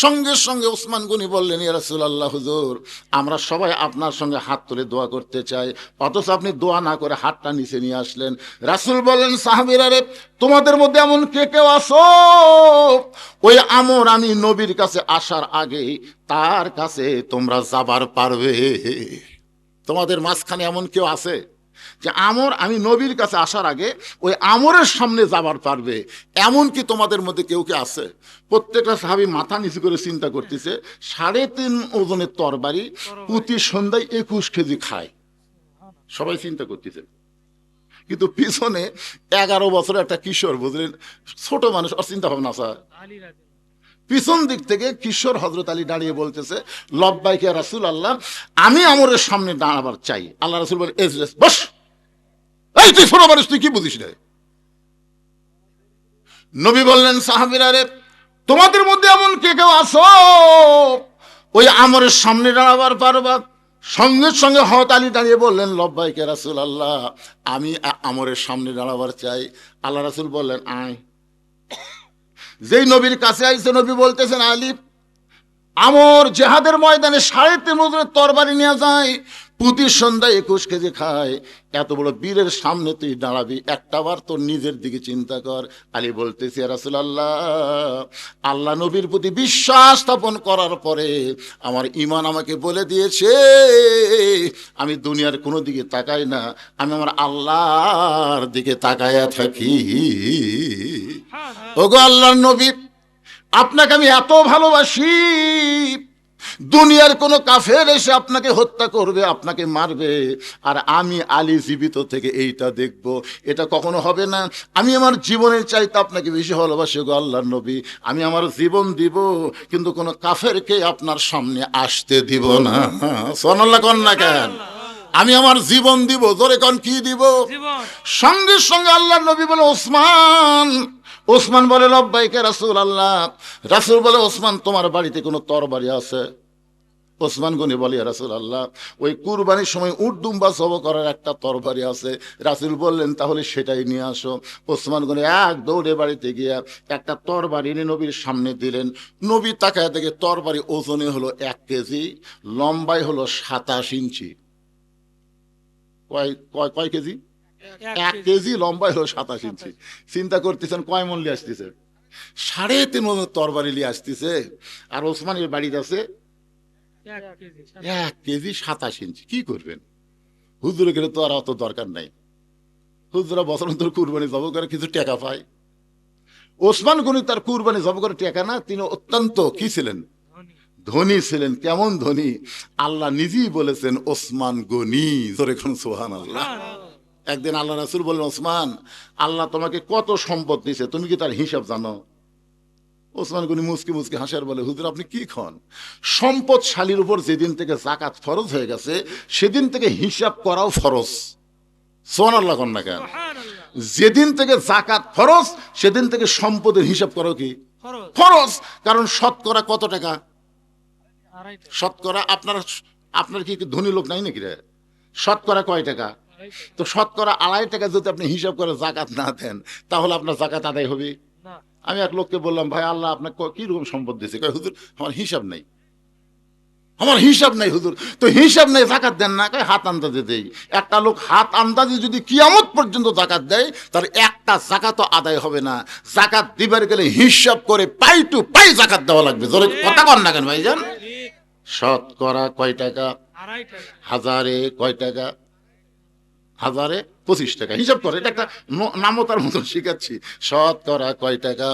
সঙ্গে সঙ্গে ওসমান গনি বললেন, ইয়া রাসূলুল্লাহ হুজুর, আমরা সবাই আপনার সঙ্গে হাত তুলে দোয়া করতে চাই, অথচ আপনি দোয়া না করে হাতটা নিচে নিয়ে আসলেন। রাসূল বললেন, সাহাবীরা রে, তোমাদের মধ্যে এমন কে কেউ আসো, ওই আমর আমি নবীর কাছে আসার আগে তার কাছে তোমরা যাবার পারবে? তোমাদের মাঝখানে এমন কেউ আছে যে আমর আমি নবীর কাছে আসার আগে ওই আমরের সামনে যাবার পারবে? এমন কি তোমাদের মধ্যে কেউ কে আছে? প্রত্যেকটা সাহাবী মাথা নিচু করে চিন্তা করতেছে, 3.5 ওজনের তরবারি প্রতি সন্ধ্যায় 21 কেজি খায়। সবাই চিন্তা করতেছে, কিন্তু পিছনে 11 বছরের একটা কিশোর, বুঝলেন, ছোট মানুষ, আর চিন্তা ভাবনা আছে। পিছন দিক থেকে কিশোর হযরত আলী দাঁড়িয়ে বলতেছে, লব্বাইক ইয়া রাসূলুল্লাহ, আমি আমরের সামনে দাঁড়াবার চাই। আল্লাহ রাসূল বলেন, এজলিস, বস। এই তুই ছোট মানুষ, তুই কি বুঝিস রে? নবী বললেন, সাহাবীরা রে, তোমাদের মধ্যে এমন কে কেউ আসো ওই আমরের সামনে দাঁড়াবার পারবা? সঙ্গে সঙ্গে হযরত আলী দাঁড়িয়ে বললেন, লব্বাইক ইয়া রাসূলুল্লাহ, আমি আমরের সামনে দাঁড়াবার চাই। আল্লাহ রাসূল বললেন, আয়। যেই নবীর কাছে আইছে, নবী বলতেছেন, আলী, আমর জেহাদের ময়দানে 3.5 ওজনের তরবারি নিয়ে যায়, প্রতি সন্ধ্যায় 21 কেজি খায়। এত বড় বীরের সামনে তুই দাঁড়াবি, একটাবার তোর নিজের দিকে চিন্তা কর। আলী বলতেছি, ইয়া রাসূলুল্লাহ, আল্লাহ নবীর প্রতি বিশ্বাস স্থাপন করার পরে আমার ঈমান আমাকে বলে দিয়েছে আমি দুনিয়ার কোনো দিকে তাকাই না, আমি আমার আল্লাহর দিকে তাকায়া থাকি। ওগো আল্লাহর নবী, আপনাকে আমি এত ভালোবাসি, দুনিয়ার কোন কাফের এসে আপনাকে হত্যা করবে, আপনাকে মারবে, আর আমি আলী জীবিত থেকে এইটা দেখব, এটা কখনো হবে না। আমি আমার জীবনের চাইতে আপনাকে বেশি ভালোবাসি গো আল্লাহর নবী, আমি আমার জীবন দিব, কিন্তু কোন কাফেরকে আপনার সামনে আসতে দিব না। সুবহানাল্লাহ কোন না কেন? আমি আমার জীবন দিব। জোরে কোন কি দিব? সঙ্গে সঙ্গে আল্লাহর নবী বলে, ওসমান। ওসমান বলে, লব্বাইকা রাসূলুল্লাহ। রাসূল বলে, ওসমান তোমার বাড়িতে কোনো তরবারি আছে? ওসমান গনি বলে, ইয়া রাসূলুল্লাহ, ওই কুরবানির সময় উট দুম্বা জব করার একটা তরবারি আছে। রাসূল বললেন, তাহলে সেটাই নিয়ে আসো। ওসমান গনি এক দৌড়ে বাড়িতে গিয়া একটা তরবারি এনে নবীর সামনে দিলেন। নবী তাকায় দেখে তরবারি ওজনে হলো 1 কেজি, লম্বায় হলো 27 ইঞ্চি। কয় কেজি? 1 কেজি, লম্বায় হলো 27 ইঞ্চি। চিন্তা করতেছেন কয় মন লিয়ে আসতেছে? 3.5 মন তরবারি লিয়ে আসতেছে। আর ওসমানের বাড়িতে আছে 1 কেজি 27 ইঞ্চি। কি করবেন? হুজুরের গেলে তো আর অত দরকার নাই, হুজুরা বছর অন্তর কুরবানি জব করে কিছু টাকা পায়। ওসমান গনি তার কুরবানি জব করে টাকা না, তিনি অত্যন্ত কি ছিলেন? ধনী ছিলেন। কেমন ধনী? আল্লাহ নিজেই বলেছেন ওসমান গনি। জোরে কোন সুবহানাল্লাহ। একদিন আল্লাহ রাসূল বললেন, ওসমান, আল্লাহ তোমাকে কত সম্পদ দিয়েছে, তুমি কি তার হিসাব জানো? ওসমান গনি মুসকি মুসকি হাসার বলে, হুজুর আপনি কি খন? সম্পদশালীর উপর যেদিন থেকে যাকাত ফরজ হয়ে গেছে, সেদিন থেকে হিসাব করাও ফরজ। সুবহানাল্লাহ কোন না কেন? যেদিন থেকে যাকাত ফরজ, সেদিন থেকে সম্পদের হিসাব করাও কি ফরজ। কারণ শতকরা কত টাকা? শতকরা আপনার কি ধনী লোক নাই নাকি রে? শতকরা কয় টাকা? তো শতকরা 2.5 টাকা যদি আপনি হিসাব করে যাকাত না দেন, তাহলে আপনার যাকাত আদায় হবে? আমি এক লোককে বললাম, ভাই আল্লাহ আপনাকে কি রকম সম্পদ দিয়েছে? কয়, হুজুর আমার হিসাব নাই, আমার হিসাব নাই হুজুর। তো হিসাব নাই, যাকাত দেন না? কয়, হাত আন্দাজে দেই। একটা লোক হাত আন্দাজে যদি কিয়ামত পর্যন্ত যাকাত দেয়, তার একটা যাকাতও আদায় হবে না। যাকাত দিবার গেলে হিসাব করে পাই টু পাই যাকাত দেওয়া লাগবে। জোরে কথা কন না কেন ভাইজান? শতকরা কয় টাকা? হাজারে কয় টাকা? হাজারে 25 টাকা। হিসাব করে, এটা একটা নামতার মতন শিখাচ্ছি। শতকরা কয় টাকা?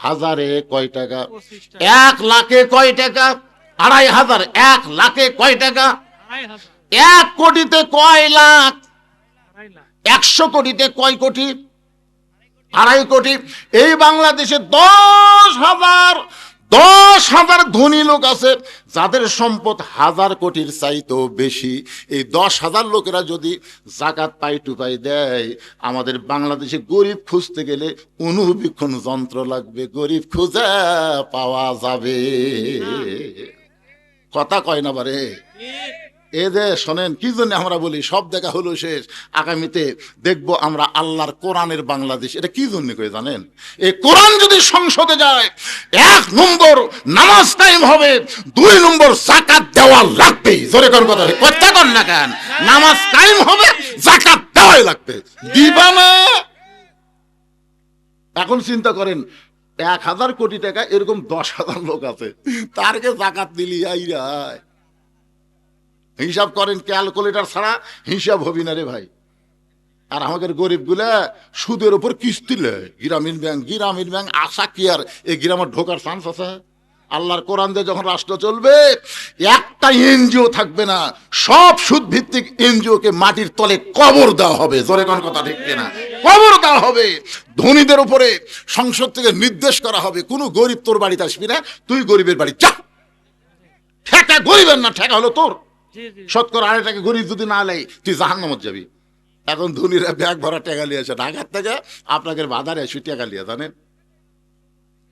হাজারে কয় টাকা? 1 লাখে কয় টাকা? 2,500। 1 লাখে কয় টাকা? 1 কোটিতে কয় লাখ? 100 কোটিতে কয় কোটি? 2.5 কোটি। এই বাংলাদেশে 10,000 ধনী লোক আছে, যাদের সম্পদ 1000 কোটির চাইতেও বেশি। এই 10,000 লোকেরা যদি যাকাত পাই টু পাই দেয়, আমাদের বাংলাদেশে গরিব খুঁজতে গেলে অনুবীক্ষণ যন্ত্র লাগবে, গরিব খুঁজে পাওয়া যাবে। কথা কয় না বারে? এ যে শোনেন, কি জন্য আমরা বলি সব দেখা হলো শেষ, আগামীতে দেখবো আমরা আল্লাহর কোরআনের বাংলাদেশ। এটা কি জন্য কই জানেন? এই কোরআন যদি সংসদে যায়, 1 নম্বর নামাজ কায়েম হবে, 2 নম্বর যাকাত দেওয়া লাগবে। জোরে কোন কথা? কথা কন না কেন? নামাজ কায়েম হবে, যাকাত দেওয়াই লাগবে। দিবা না? এখন চিন্তা করেন, 1,000 কোটি টাকা, এরকম 10,000 লোক আছে, তারকে যাকাত দিলি আই হিসাব করেন, ক্যালকুলেটর ছাড়া হিসাব হবি না রে ভাই। আর আমাদের গরিব গুলা সুদের উপর কিস্তি লেয়। গ্রামীণ ব্যাংক আশা কি আর এই গ্রামে ঢোকার চান্স আছে? আল্লাহর কোরআন দিয়ে যখন রাষ্ট্র চলবে, একটা এনজিও থাকবে না, সব সুদ ভিত্তিক এনজিও কে মাটির তলে কবর দেওয়া হবে। জোরে কোন কথা ঠিক না? কবর দেওয়া হবে। ধনীদের উপরে সংসদ থেকে নির্দেশ করা হবে, কোনো গরিব তোর বাড়িতে আসবি না, তুই গরিবের বাড়ি যা। ঠেকা গরিবের না, ঠেকা হলো তোর। শতকরা 2.5 টাকা গরিব যদি না লেয়, তুই জাহান্নামত যাবি। এখন ধনীরা ব্যাগ ভরা টাকা লিয়ে আসে ঢাকার থেকে, আপনাকে বাজারে এসে টাকা লিয়ে, জানেন?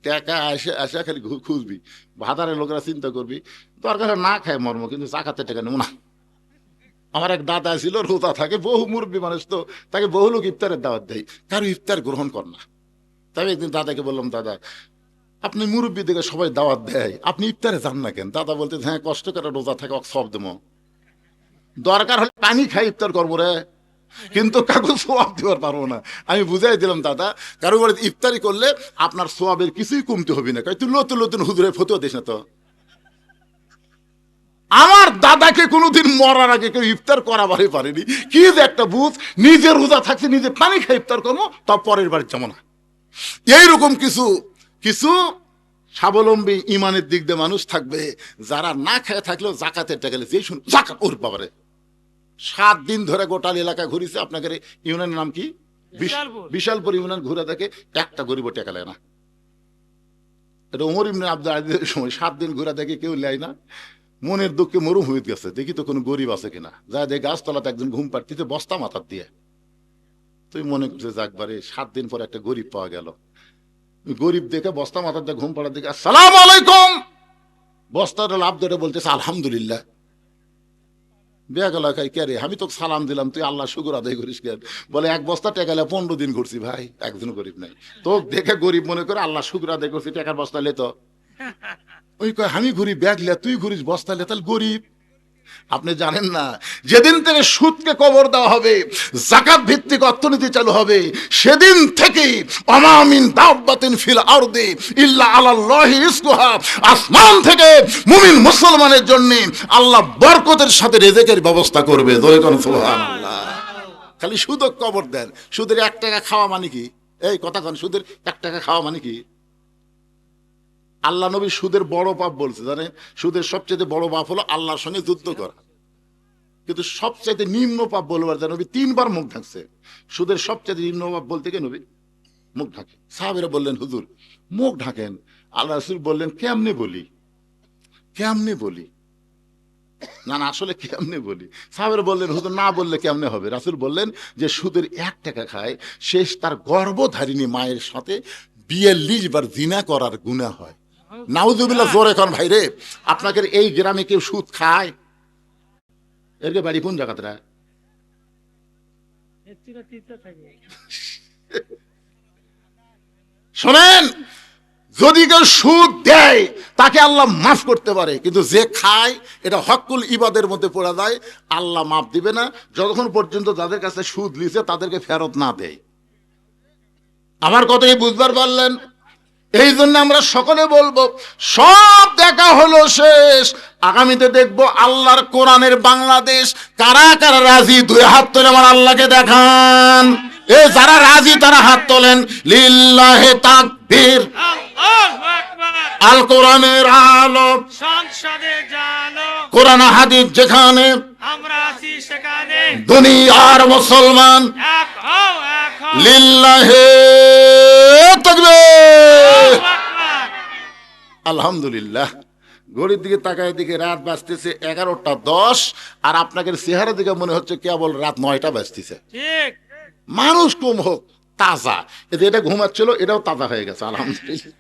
টাকা আসে খালি খুঁজবি, বাজারের লোকেরা চিন্তা করবি, দরকার না খায় মর্ম, কিন্তু জাকাতের টাকা নেব না। আমার এক দাদা ছিল, রোজা থাকে, বহু মুরব্বী মানুষ তো, তাকে বহু লোক ইফতারের দাওয়াত দেয়, কারো ইফতার গ্রহণ কর না। তবে একদিন দাদাকে বললাম, দাদা আপনি মুরব্বী দেখে সবাই দাওয়াত দেয়, আপনি ইফতারে যান না কেন? দাদা বলতে, হ্যাঁ কষ্ট করে রোজা থাকে, সব দেবো। দরকার হলে পানি খাই ইফতার করবো রে, কিন্তু কাকু সোয়াব দিবার পারবো না। আমি বুঝাই দিলাম দাদা, কারো বলে ইফতারি করলে আপনার সোয়াবের কিছুই কমতে হবে না। তুই নতুন নতুন হুজুরে ফতুয়া দিস না তো। আমার দাদাকে কোনোদিন মরার আগে কেউ ইফতার করাবারই পারেনি। কি যে একটা বুঝ, নিজে রোজা থাকছে, নিজে পানি খাই ইফতার করবো, তা পরের বাড়ির যেমন না। এইরকম কিছু কিছু স্বাবলম্বী ইমানের দিক দিয়ে মানুষ থাকবে, যারা না খেয়ে থাকলেও জাকাতের টাকা যেই শুন জাকাত, ওর বাবারে 7 দিন ধরে গোটাল এলাকা ঘুরিছে। আপনাদের ইউনিয়নের নাম কি? বিশালপুর ইউনিয়ন। ঘুরে দেখে একটা গরিব টাকা নেয় না। এটা ওমর ইবনে আব্দুল আজিজের সময় 7 দিন ঘুরে দেখে কেউ নেয় না। মনের দুঃখে মরুম হয়ে গেছে, দেখি তো কোনো গরিব আছে কিনা। যা দেখে গাছতলাতে একজন ঘুম পাড়তিতে বস্তা মাথার দিয়ে। তুই মনে করছে যাকবারে 7 দিন পর একটা গরিব পাওয়া গেল। গরিব দেখে বস্তা মাথার দিয়ে ঘুম পাড়ার দিকে আসসালামু আলাইকুম, বস্তাটা লাভ ধরে বলতেছে আলহামদুলিল্লাহ। বেয়াগলা খাই কে রে, আমি তোকে সালাম দিলাম, তুই আল্লাহ শুকুর আদায় করিস কেন? বলে 1 বস্তা টেকালে 15 দিন ঘুরছি ভাই, একজন গরিব নাই। তোকে দেখে গরিব মনে করে আল্লাহ শুকুর আদায় করছি, টাকার বস্তা লে তো। ওই কয় আমি ঘুরি ব্যাগ লে, তুই ঘুরিস বস্তা লে, তাহলে গরিব। আপনি জানেন না, যেদিন থেকে সুদকে কবর দেওয়া হবে, যাকাত ভিত্তিক অর্থনীতি চালু হবে, সেদিন থেকে অমামিন দাব্বাতিন ফিল আরদি ইল্লা আলাল্লাহি রিজকুহা, আসমান থেকে মুমিন মুসলমানের জন্য আল্লাহ বরকতের সাথে রিজিকের ব্যবস্থা করবে। জয় করুন সুবহানাল্লাহ। খালি সুদক কবর দেন। সুদের 1 টাকা খাওয়া মানে কি? এই কথা কন, সুদের 1 টাকা খাওয়া মানে কি? আল্লাহ নবী সুদের বড় পাপ বলছে, জানেন? সুদের সবচেয়ে বড় পাপ হলো আল্লাহর সঙ্গে যুদ্ধ করা। কিন্তু সবচেয়ে নিম্ন পাপ বলবার জন্য নবী 3 বার মুখ ঢাকছে। সুদের সবচেয়ে নিম্ন পাপ বলতে গিয়ে নবী মুখ ঢাকে। সাহাবীরা বললেন হুজুর মুখ ঢাকেন। আল্লাহ রাসূল বললেন কেমনে বলি, কেমনে বলি? না না আসলে কেমনে বলি? সাহাবীরা বললেন হুজুর না বললে কেমনে হবে? রাসূল বললেন যে সুদের 1 টাকা খায়, শেষ তার গর্ভধারিণী মায়ের সাথে 42 বার জিনা করার গুনাহ হয়। নাউজুবিল্লাহ। জোরে কোন ভাই রে, আপনাদের এই গ্রামে কেউ সুদ খায়? এর বাড়ি কোন জায়গাটা? শোনেন, যদি কেউ সুদ দেয় তাকে আল্লাহ মাফ করতে পারে, কিন্তু যে খায় এটা হকুল ইবাদের মধ্যে পড়া যায়, আল্লাহ মাফ দিবে না যতক্ষণ পর্যন্ত যাদের কাছে সুদ লিছে তাদেরকে ফেরত না দেয়। আমার কথাই বুঝবার পারলেন? এই জন্য আমরা সকলে বলবো সব দেখা হলো শেষ, আগামীতে দেখবো আল্লাহর কোরআনের বাংলাদেশ। কারা কারা রাজি? 2 হাত তোলে আমার আল্লাহকে দেখান। এ যারা রাজি তারা হাত তোলেন। লিল্লাহি তাকবীর। আল কোরআনের আলো সংসদে জানো, কোরআন হাদিস যেখানে আমরা আছি সেখানে দুনিয়ার মুসলমান এক হও, এক হও। লিল্লাহি তাকবীর। আলহামদুলিল্লাহ। ঘড়ির দিকে তাকায় দিকে রাত বাজতেছে 11টা 10, আর আপনাদের চেহারা দিকে মনে হচ্ছে কেবল রাত 9টা বাজতেছে। ঠিক। মানুষ কম হোক তাজা, এতে এটা ঘুমাচ্ছিল এটাও তাজা হয়ে গেছে আলহামদুলিল্লাহ।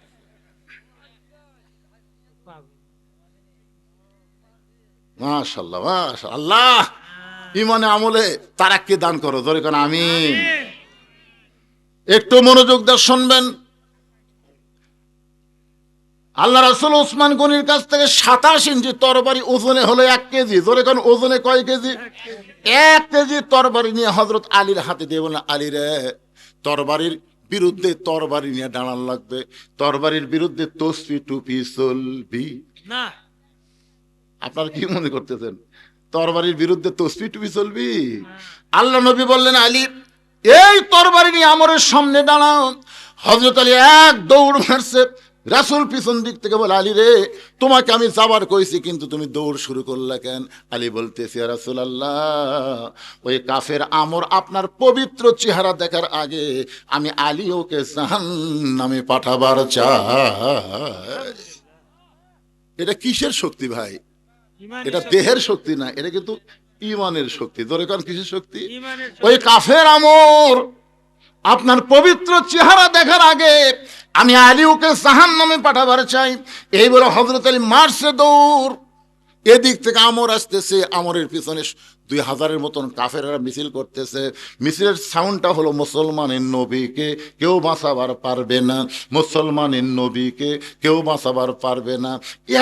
মাশাআল্লাহ মাশাআল্লাহ। ইমানে আমলে তারাক্কি দান করো, জোরে কোন আমিন। একটু মনোযোগ দিয়ে শুনবেন। আল্লাহ রাসূল ওসমান গনির কাছ থেকে 27 ইঞ্চি তরবারি ওজনে হলো 1 কেজি। জোরে কোন ওজনে কয় কেজি? 1 কেজি তরবারি নিয়ে হযরত আলীর হাতে দিয়ে বললেন আলী রে, তরবারির বিরুদ্ধে তরবারি নিয়ে দাঁড়ান লাগবে, তরবারির বিরুদ্ধে তসবি টুপি চলবি না। আপনারা কি মনে করতেছেন তরবারির বিরুদ্ধে তসবি টুপি চলবি? আল্লাহ নবী বললেন আলী এই তরবারি নিয়ে আমরের সামনে দাঁড়াও। হযরত আলী 1 দৌড় মারছে। রাসূল পিছন দিক থেকে বলে আলী রে, তোমাকে আমি যাবার কইছি কিন্তু তুমি দৌড় শুরু করলে কেন? আলী বলতেছে ইয়া রাসূলুল্লাহ, ওই কাফের আমর আপনার পবিত্র চেহারা দেখার আগে আমি আলী ওকে জাহান্নামে পাঠাবার চাই। এটা কিসের শক্তি ভাই? এটা দেহের শক্তি না, এটা কিন্তু ইমানের শক্তি। ধরে কোন কিসের শক্তি? ওই কাফের আমর আপনার পবিত্র চেহারা দেখার আগে আমি আলী ওকে জাহান্নামে পাঠাবার চাই। এই বলে হযরত আলী মারছে দৌড়। এদিক থেকে আমর আসতেছে, আমরের পিছনে 2000-এর মতন কাফেররা মিছিল করতেছে। মিছিলের সাউন্ডটা হলো মুসলমানের নবীকে কেউ বাঁচাবার পারবে না, মুসলমানের নবীকে কেউ বাঁচাবার পারবে না।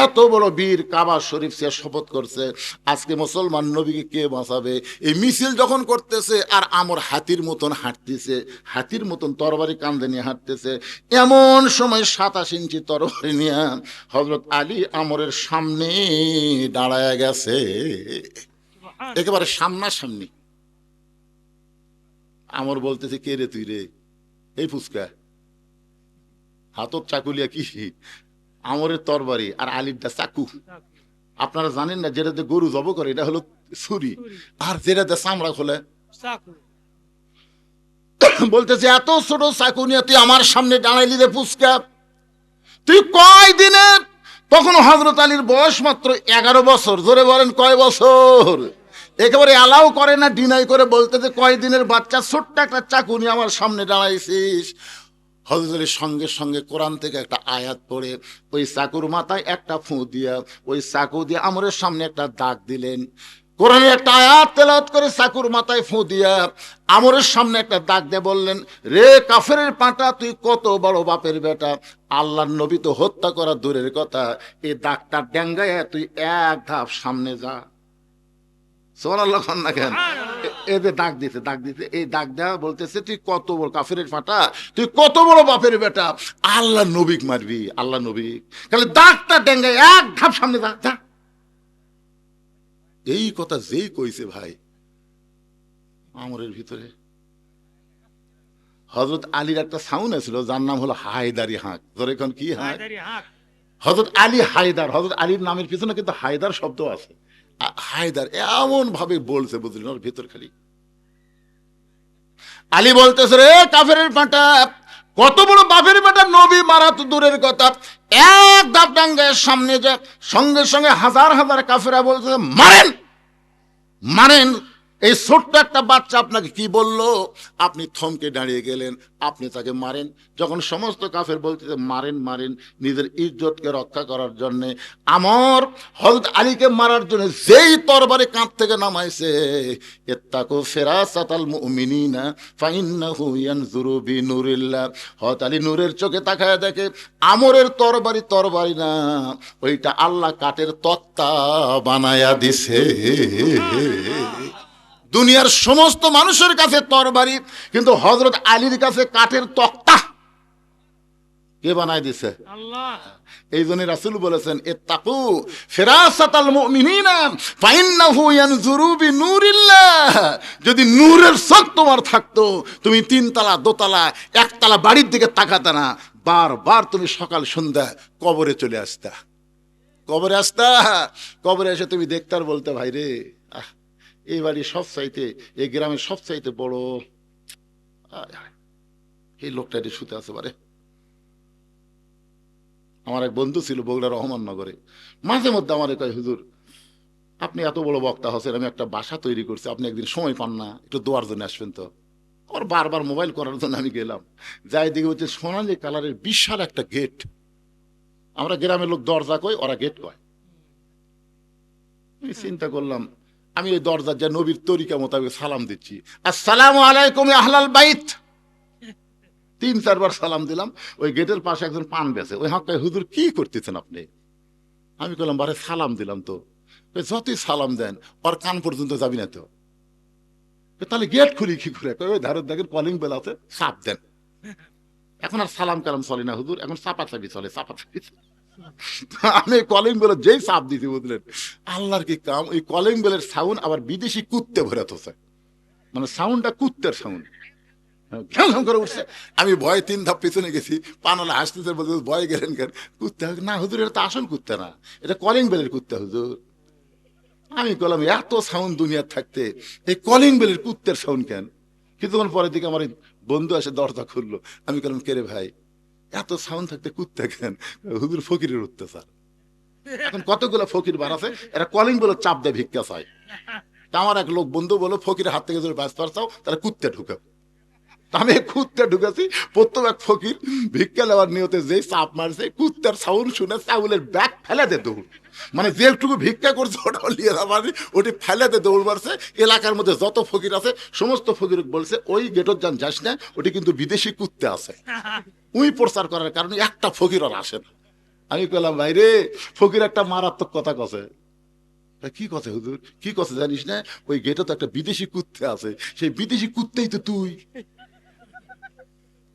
এত বড় বীর কাবা শরীফ সে শপথ করছে আজকে মুসলমান নবীকে কে বাঁচাবে। এই মিছিল যখন করতেছে আর আমর হাতির মতন হাঁটতেছে, হাতির মতন তরবারি কান্দে নিয়ে হাঁটতেছে। এমন সময় 27 ইঞ্চি তরবারি নিয়ে হযরত আলী আমরের সামনে দাঁড়ায় গেছে, একেবারে সামনাসামনি। আমর বলতেছে, কে রে তুই রে? এই ফুসকা হাতত চাকুলিয়া কি? আমরের তরবারি আর আলীরটা চাকু। আপনারা জানেন না যেটাতে গরু জব করে এটা হলো ছুরি, আর যেটাতে চামড়া খোলে বলতেছে এত ছোট চাকু নিয়ে তুই আমার সামনে দাঁড়াইলি রে ফুসকা, তুই কয় দিনের? তখন হযরত আলীর বয়স মাত্র 11 বছর। জোরে বলেন কয় বছর? একেবারে অ্যালাউ করে না, ডিনাই করে বলতেছে কয় দিনের বাচ্চা, ছোট্ট একটা চাকু নিয়ে আমার সামনে দাঁড়াইছিস। হযরত আলী সঙ্গে সঙ্গে কোরআন থেকে একটা আয়াত পড়ে ওই চাকুর মাথায় একটা ফু দিয়া ওই চাকু দিয়ে আমরের সামনে একটা দাগ দিলেন। কোরআনের একটা আয়াত তেলাওয়াত করে চাকুর মাথায় ফু দিয়া আমরের সামনে একটা দাগ দিয়ে বললেন, রে কাফেরের পাঁটা, তুই কত বড় বাপের বেটা, আল্লাহর নবী তো হত্যা করা দূরের কথা, এই দাগটা ডেঙ্গায় তুই এক ধাপ সামনে যা। সুবহানাল্লাহ না কেন? এদের দাগ দিতে এই দাগ দেওয়া বলতেছে তুই কত বড় কাফেরের ফাটা, তুই কত বড় বাপের বেটা, আল্লাহ নবীক মারবি, আল্লাহ নবী তাহলে দাগটা ডেঙ্গায় এক ধাপ সামনে যা। এই কথা যেই কইছে ভাই আমরের ভিতরে হযরত আলীর একটা সাউন্ড ছিল যার নাম হলো হায়দারি হাঁক। ধরে এখন কি হাঁক? হযরত আলী হায়দার। হযরত আলীর নামের পিছনে কিন্তু হায়দার শব্দ আছে। হায়দার এমন ভাবে বলছে বুঝলেন, ওর ভিতর খালি আলী বলতেছে, রে কাফেরের পাঁটা, কত বড় বাপের বেটা, নবী মারা তো দূরের কথা, এক ধাপ ডাঙ্গায় সামনে যা। সঙ্গে সঙ্গে হাজার হাজার কাফেরা বলতেছে, মারেন মারেন। এই ছোট্ট একটা বাচ্চা আপনাকে কি বললো? আপনি থমকে দাঁড়িয়ে গেলেন, আপনি তাকে মারেন। যখন সমস্ত কাফের বলতেছে মারেন মারেন, নিজের ইজ্জতকে রক্ষা করার জন্য আমর হযরত আলীকে মারার জন্য যেই তরবারি কাঁধ থেকে নামাইছে, ইত্তাকু ফিরাসাতাল মুমিনিনা ফাইন্নাহু ইয়ানজুরু বিনুরিল্লাহ। হযরত আলী নূরের চোখে তাকায় দেখে আমরের তরবারি না, ওইটা আল্লাহ কাঠের তক্তা বানায়া দিছে। দুনিয়ার সমস্ত মানুষের কাছে তরবারি, কিন্তু হযরত আলীর কাছে কাঠের তক্তা। কে বানায় দিছে? আল্লাহ। এই জন্য রাসূল বলেছেন, ইত্তাকু ফিরাসাতাল মুমিনিনা ফাইন্নাহু ইয়ানজুরু বিনুরিল্লাহ। যদি নূরের চোখ তোমার থাকতো, তুমি 3 তলা 2 তলা 1 তলা বাড়ির দিকে তাকাতে না, বারবার তুমি সকাল সন্ধ্যা কবরে চলে আসতা। কবরে এসে তুমি দেখতে আর বলতে, ভাই রে, এই বাড়ি সব চাইতে, এই গ্রামের সব চাইতে বড় এই লোকটা এটি শুতে আছে পারে। আমার এক বন্ধু ছিল বগুড়া রহমাননগরে, মাঝে মধ্যে আমার কয়, হুজুর আপনি এত বড় বক্তা হচ্ছেন, আমি একটা বাসা তৈরি করছি, আপনি একদিন সময় পান না, একটু দোয়ার জন্য আসবেন তো? আমার বারবার মোবাইল করার জন্য আমি গেলাম, যাই দিকে হচ্ছে সোনালি কালারের বিশাল একটা গেট। আমরা গ্রামের লোক দরজা কই, ওরা গেট কয়। আমি চিন্তা করলাম, আমি ওই দরজার যা নবীর তরিকা মোতাবেক সালাম দিচ্ছি, আসসালামু আলাইকুম আহলাল বাইত। 3-4 বার সালাম দিলাম। ওই গেটের পাশে একজন পান বেচে, ওই হাঁকায়, হুজুর কি করতেছেন আপনি? আমি বললাম, বারে সালাম দিলাম তো। যতই সালাম দেন ওর কান পর্যন্ত যাবি না তো, তাহলে গেট খুলি কি করে? ওই ধারের দেখেন কলিং বেল আছে, চাপ দেন। এখন আর সালাম কালাম চলে না হুজুর, এখন চাপাচাপি চলে, চাপাচাপি। আমি কলিং বেলের যেই চাপ দিছি বুঝলেন, আল্লাহর কি কাম, ওই কলিং বেলের সাউন্ড আবার বিদেশি কুত্তে ভরে হচ্ছে, মানে সাউন্ডটা কুত্তের সাউন্ড করে উঠছে। আমি ভয় 3 ধাপ পিছনে গেছি, পানালা হাসতেছে, বলতে ভয় গেলেন কেন? কুত্তে না হুজুর, এটা তো আসল কুত্তে না, এটা কলিং বেলের কুত্তে হুজুর। আমি বললাম, এত সাউন্ড দুনিয়ার থাকতে এই কলিং বেলের কুত্তের সাউন্ড কেন? কিছুক্ষণ পরের দিকে আমার বন্ধু এসে দরজা খুললো। আমি বললাম, কে রে ভাই, এত সাউন্ড থাকতে কুত্তে কেন? হুজুর ফকিরের অত্যাচার। এখন কতগুলো ফকির বানাছে, এরা কলিং বেলের চাপ দেয়, ভিক্ষা চায়। তা আমার এক লোক বন্ধু বলো, ফকিরের হাত থেকে যদি বাঁচতে চাও তাহলে কুত্তে ঢুকাও। আমি কুত্তে ঢুকেছি, প্রথম এক ফকির ভিক্ষা নেওয়ার নিয়তে যেই চাপ মারছে, কুত্তার সাউন্ড শুনে চাউলের ব্যাগ ফেলে দে দৌড়, মানে যেটুকু ভিক্ষা করছে ওটা নিয়ে মানে ওটি ফেলে দে দৌড় মারছে। এলাকার মধ্যে যত ফকির আছে সমস্ত ফকির বলছে ওই গেটর যান যাস না, ওটি কিন্তু বিদেশি কুত্তে আছে। উই প্রচার করার কারণে একটা ফকির আর আসে না। আমি কইলাম ভাই রে, ফকির একটা মারাত্মক কথা কছে। কি কথা হুজুর? কি কথা জানিস না? ওই গেটে তো একটা বিদেশি কুত্তে আছে, সেই বিদেশি কুত্তেই তো তুই।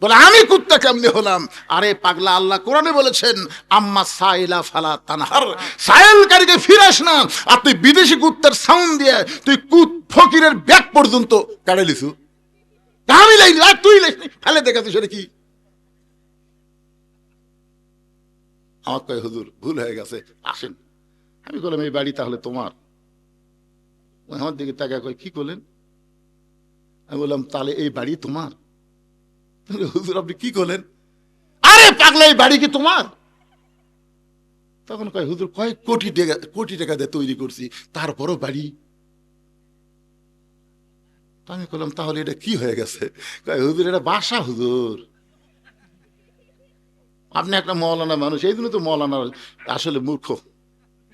বলে আমি কুত্তা কেমনে হলাম? আরে পাগলা, আল্লাহ কোরআনে বলেছেন আম্মা সাইলা ফালা তানহার, সাইলকারীকে ফিরাস না। আর তুই বিদেশি কুত্তার সাউন্ড দিয়ে তুই ফকিরের ব্যাগ পর্যন্ত কাড়ে লিছু। আমি লাইনি আর তুই লাইনি, ফেলে দেখাচ্ছিস সেটা কি? আমার কয় হুজুর ভুল হয়ে গেছে, আসেন। আমি বললাম এই বাড়ি তাহলে তোমার? আমার দিকে তাকা কয় কি করলেন? আমি বললাম তাহলে এই বাড়ি তোমার? হুজুর আপনি কি করলেন? আরে পাগলা, এই বাড়ি কি তোমার? তখন কয় হুজুর কয়েক কোটি টাকা দিয়ে তৈরি করছি, তারপরও বাড়ি। আমি বললাম তাহলে এটা কি হয়ে গেছে? কয় হুজুর এটা বাসা হুজুর। আপনি একটা মৌলানা মানুষ, এই জন্য তো মৌলানা আসলে মূর্খ।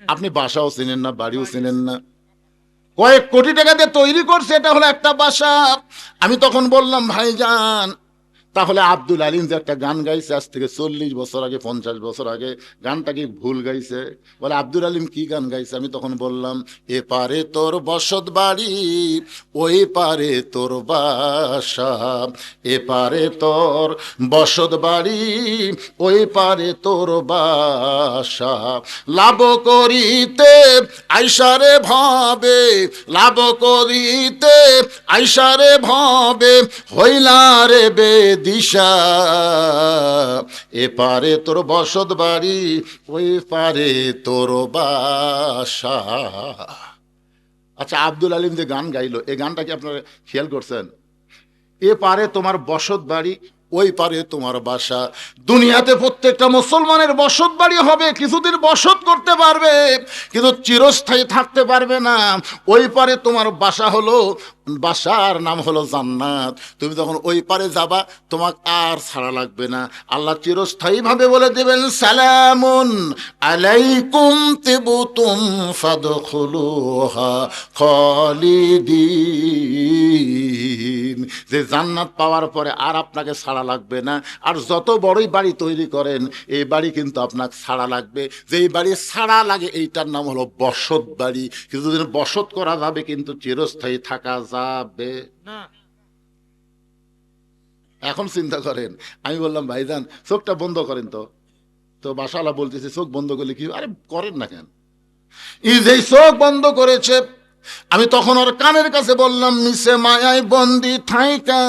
আপনি বাসাও চেনেন না, বাড়িও চেনেন না। কয়েক কোটি টাকা দিয়ে তৈরি করছে, এটা হলো একটা বাসা। আমি তখন বললাম ভাইজান তাহলে আব্দুল আলিম যে একটা গান গাইছে আজ থেকে 40 বছর আগে, 50 বছর আগে, গানটা কি ভুল গাইছে? বলে আব্দুল আলিম কি গান গাইছে? আমি তখন বললাম এ পারে তোর বসত বাড়ি, ওই পারে তোর বাসা, এ পারে তোর বসত বাড়ি, ওই পারে তোর বাসা, লাভ করিতে আইসারে ভাবে, লাভ করিতে আইসারে ভাবে, হইলা রে দিশা, এ পারে তোর বসত বাড়ি, ওই পারে তোর বাসা। আচ্ছা আব্দুল আলিম যে গান গাইলো, এই গানটা কি আপনারা খেয়াল করছেন? এ পারে তোমার বসত বাড়ি, ওই পারে তোমার বাসা। দুনিয়াতে প্রত্যেকটা মুসলমানের বসত বাড়ি হবে, কিছুদিন বসত করতে পারবে, কিন্তু চিরস্থায়ী থাকতে পারবে না। ওই পারে তোমার বাসা হলো, বাসার নাম হলো জান্নাত। তুমি যখন ওই পারে যাবা তোমাকে আর ছাড়া লাগবে না। আল্লাহ চিরস্থায়ী ভাবে বলে দেবেন সালামুন আলাইকুম তিবতুম ফাদখুলুহা খালিদিন। যে জান্নাত পাওয়ার পরে আর আপনাকে ছাড়া লাগবে না। আর যত বড়ই বাড়ি তৈরি করেন, এই বাড়ি কিন্তু আপনাকে ছাড়া লাগবে। যেই বাড়ি ছাড়া লাগে এইটার নাম হলো বসত বাড়ি। কিছুদিন বসত করা যাবে কিন্তু চিরস্থায়ী থাকা যাবে না। এখন চিন্তা করেন, আমি বললাম ভাইজান চোখটা বন্ধ করেন তো। তো বাসাওয়ালা বলতেছে চোখ বন্ধ করলে কি? আরে করেন না কেন? এই যে চোখ বন্ধ করেছে, আমি তখন ওর কানের কাছে বললাম মিশে মায়ায় বন্দি থাইকা,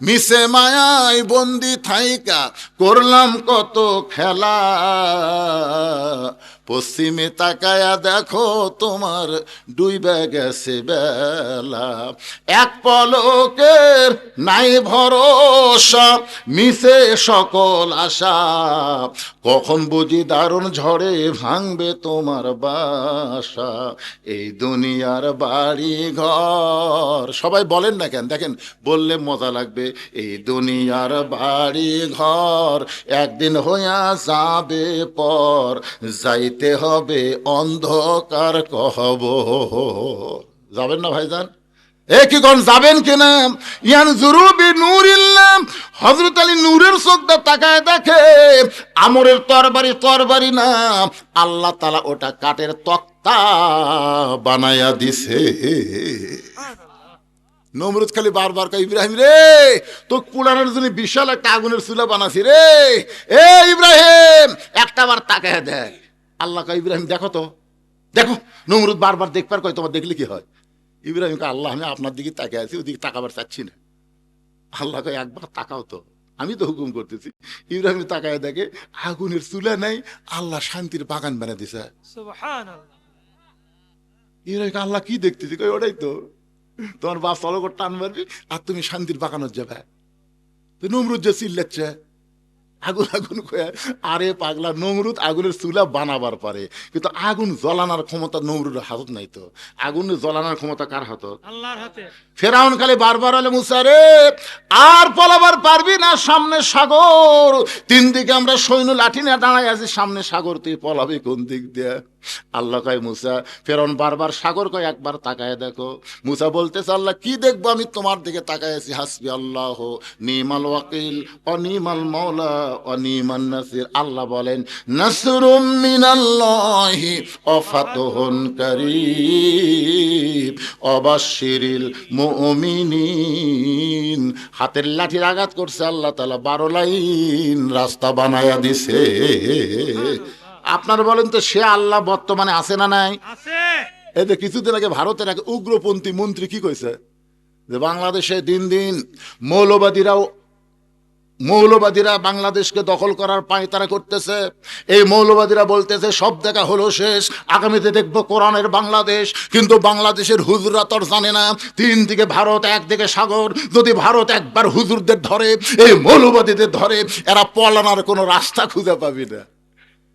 মিশে মায়ায় বন্দি থাইকা করলাম কত খেলা, পশ্চিমে তাকায়া দেখো তোমার ডুইবে গেছে বেলা, এক পলকের নাই ভরসা, মিশে সকল আশা, কখন বুঝি দারুণ ঝড়ে ভাঙবে তোমার বাসা, এই দুনিয়ার বাড়ি ঘর। সবাই বলেন না কেন? দেখেন বললে মজা লাগবে। এই দুনিয়ার বাড়ি ঘর একদিন হইয়া যাবে পর, যাইতে হবে অন্ধকার কহব। যাবেন না ভাইজান? এ কি কোন যাবেন কিনা? ইয়ান জুরুবি নূরিল্লাহ, হযরত আলী নূরের চোখটা তাকায় দেখে আমরের তরবারি, তরবারি না, আল্লাহ তাআলা ওটা কাঠের তক্তা বানায়া দিছে। নমরুদ খালি বারবার কয় ইব্রাহিম রে, তো পুরানোর জন্য বিশাল একটা আগুনের চুলা বানাছি রে, এ ইব্রাহিম একটা বার তাকায় দেখ। আল্লাহ কয় ইব্রাহিম দেখো তো, দেখো। নমরুদ বারবার দেখবার কয় তোমার দেখলে কি হয়? ইব্রাহিম কয় আল্লাহ আমি আপনার দিকে তাকিয়ে আছি, ওদিকে তাকাবার চাচ্ছি না। আল্লাহ কয় একবার তাকাও তো, আমি তো হুকুম করতেছি। ইব্রাহিম তাকায় দেখে আগুনের চুলা নাই, আল্লাহ শান্তির বাগান বানিয়ে দিছে। সুবহানাল্লাহ। ইব্রাহিম আল্লাহ কি দেখতেছি? কয় ওটাই তো, তোমার বাপ চলকর টান মারবি আর তুমি শান্তির বাগানোর যাবে। তো নমরুদ যে চিল্লাচ্ছে, আগুন আগুন কয়ে, আরে পাগলা, নমরুদ আগুনের চুলা বানাবার পারে, কিন্তু আগুন জ্বলানোর ক্ষমতা নমরুদের হাতত নাই তো। আগুন জ্বলানোর ক্ষমতা কার হাতত? আল্লাহর হাতে। ফেরাউন খালি বারবার বলে, মুসা রে আর পলাবার পারবি না, সামনে সাগর, তিন দিকে আমরা সৈন্য লাঠি নিয়ে দাঁড়াই আছি, সামনে সাগর, তুই পলাবি কোন দিক দিয়ে? আল্লাহ কয় মুসা, ফেরাউন বারবার সাগর কয় একবার তাকায় দেখো। মুসা বলতেছে, আল্লাহ কি দেখবো, আমি তোমার দিকে তাকায় আছি, হাসবি আল্লাহ নিমাল ওয়াকিল অনিমাল মাওলা অনিমান নাসির। আল্লাহ বলেন, নাসরুম মিনাল্লাহি ওয়া ফাতহুন কারীব অবাশশিরিল মুমিনিন। হাতের লাঠির আঘাত করছে, আল্লাহ তাআলা 12 লাইন রাস্তা বানায়া দিছে। আপনারা বলেন তো, সে আল্লাহ বর্তমানে আছে না নাই? আছে। এই যে কিছুদিন আগে ভারতের এক উগ্রপন্থী মন্ত্রী কি কইছে, যে বাংলাদেশে দিন দিন মৌলবাদীরা বাংলাদেশকে দখল করার পায়তারা করতেছে। এই মৌলবাদীরা বলতেছে সব দেখা হলো শেষ, আগামীতে দেখবো কোরআনের বাংলাদেশ। কিন্তু বাংলাদেশের হুজুররা তো জানে না, তিন দিকে ভারত, একদিকে সাগর। যদি ভারত একবার হুজুরদের ধরে, এই মৌলবাদীদের ধরে, এরা পলানোর কোনো রাস্তা খুঁজে পাবি না।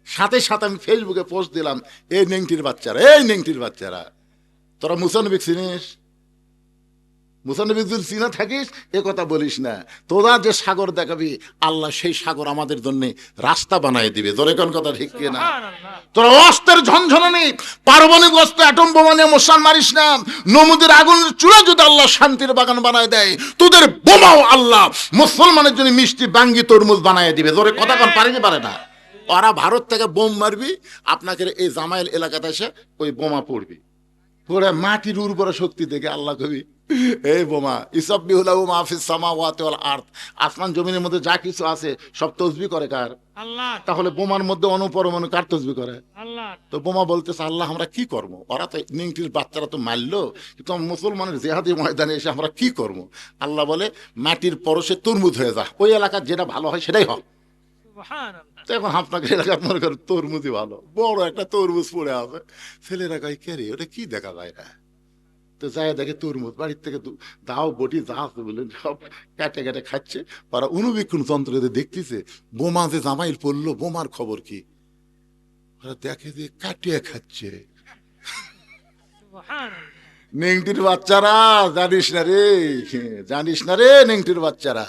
সাথে সাথে আমি ফেসবুকে পোস্ট দিলাম, এই নেংটির বাচ্চারা, তোরা মুসানবী চিনিস? মুসানবী যদি চিনা থাকিস এ কথা বলিস না। তোরা যে সাগর দেখাবি, আল্লাহ সেই সাগর আমাদের জন্য রাস্তা বানায় দিবে। তোর কোন কথা ঠিক কিনা? তোরা অস্ত্রের ঝনঝনানি, পারমাণবিক অস্ত্র, অ্যাটম বোমা নিয়ে মুসলমান মারিস না। নমুদের আগুনের চূড়া যদি আল্লাহ শান্তির বাগান বানায় দেয়, তোদের বোমাও আল্লাহ মুসলমানের জন্য মিষ্টি বাঙ্গি তরমুজ বানায় দিবে। তোর কথা কোন পারে না? ওরা ভারত থেকে বোম মারবি, আপনাকে এই জামাইল এলাকাতে এসে ওই বোমা পড়বি, পড়ে মাটির উর্বর শক্তি দেখে আল্লাহ কবি, এই বোমা ইসাব্বিহুলাহু মা ফিস সামাওয়াতি ওয়াল আরদ, আসমান জমিনের মধ্যে যা কিছু আছে সব তসবিহ করে কার? আল্লাহ। তাহলে বোমার মধ্যে অনুপরমাণু কার তসবিহ করে? আল্লাহ। তো বোমা বলতেছে, আল্লাহ আমরা কি করবো? ওরা তো নিংটির বাচ্চারা তো মারলো, কিন্তু মুসলমানের জেহাদি ময়দানে এসে আমরা কি করবো? আল্লাহ বলে, মাটির পরশে তরমুজ হয়ে যা, ওই এলাকার যেটা ভালো হয় সেটাই হোক। এখন আপনাকে এলাকার মনে করেন তরমুজই ভালো, বড় একটা তরমুজ পড়ে আছে, ছেলেরা কয় কে রে, ওটা কি দেখা যায় না? তো যাই দেখে তরমুজ, বাড়ির থেকে দাও বটি যা আছে বলে সব কেটে কেটে খাচ্ছে। ওরা অনুবীক্ষণ যন্ত্র দেখতেছে বোমা যে জামাইল পড়লো, বোমার খবর কি? ওরা দেখে যে কাটিয়ে খাচ্ছে। নেংটির বাচ্চারা, জানিস না রে নেংটির বাচ্চারা,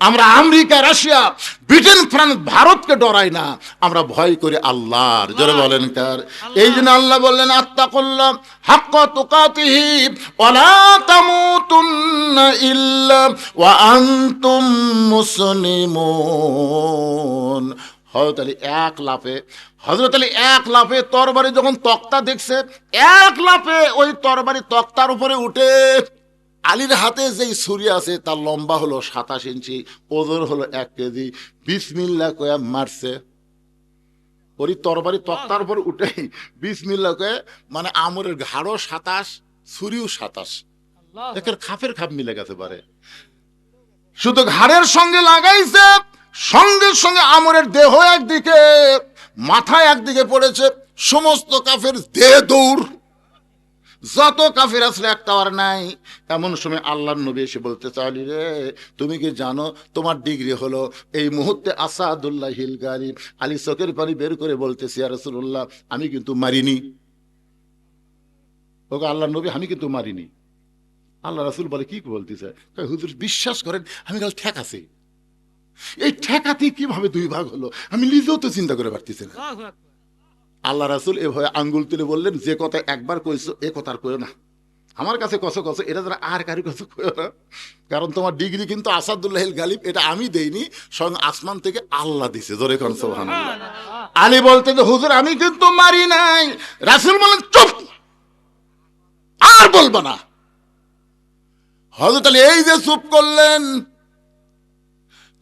আমরা আমেরিকা, রাশিয়া, ব্রিটেন, ফ্রান্স, ভারতকে ডরাই না, আমরা ভয় করি আল্লাহর। জোরে বলেন কার? এই জন্য আল্লাহ বললেন, আত্তাকুল্লাহ হাক্কা তুকাতিহি ওয়া লা তামুতুন্না ইল্লা ওয়া আনতুম মুসলিমুন। হযরত আলী এক লাফে তরবারি যখন তক্তা দেখছে, এক লাফে ওই তরবারি তক্তার উপরে উঠে, আলীর হাতে যেই ছুরি আছে তার লম্বা হলো 27 ইঞ্চি, ওজন হলো 1 কেজি, বিসমিল্লাহ কয়ে মারছে। ওই তরবারি তক্তার উপর উঠে বিসমিল্লাহ কয়ে, মানে আমরের ঘাড়ও 27, ছুরিও 27, একের খাপের খাপ মিলে গেছে পারে। শুধু ঘাড়ের সঙ্গে লাগাইছে, সঙ্গে সঙ্গে আমরের দেহ একদিকে, মাথা একদিকে পড়েছে, সমস্ত কাফের দেহ দৌড়, যত কাফের আসলে একটা আর নাই। এমন সময় আল্লাহর নবী এসে বলতে চাইলি, রে তুমি কি জানো তোমার ডিগ্রি হলো এই মুহূর্তে আসাদুল্লাহিল গালিব। আলী চোখের পানি বের করে বলতেছি, ইয়া রাসূলুল্লাহ আমি কিন্তু মারিনি। ওকে আল্লাহর নবী, আমি কিন্তু মারিনি। আল্লাহ রাসূল বলে, কি বলতেছে? হুজুর বিশ্বাস করেন আমি কাল ঠেক আছি। এই ঠেকাতে কিভাবে 2 ভাগ হলো আমি নিজেও তো চিন্তা করে পারতেছি না। আল্লাহ রাসূল এভাবে আঙ্গুল তুলে বললেন, যে কথা একবার কইছো এ কথা আর কইও না, আমার কাছে কসো এটা যারা আর কারো কাছে কইও না, কারণ তোমার ডিগ্রি কিন্তু আসাদুল্লাহিল গালিব, এটা আমি দেইনি, স্বয়ং আসমান থেকে আল্লাহ দিছে। জোরে কোন সুবহানাল্লাহ। আলী বলতে যে হুজুর আমি কিন্তু মারি নাই। রাসূল বলেন, চুপ, আর বলবা না। হযরত আলী এই যে চুপ করলেন,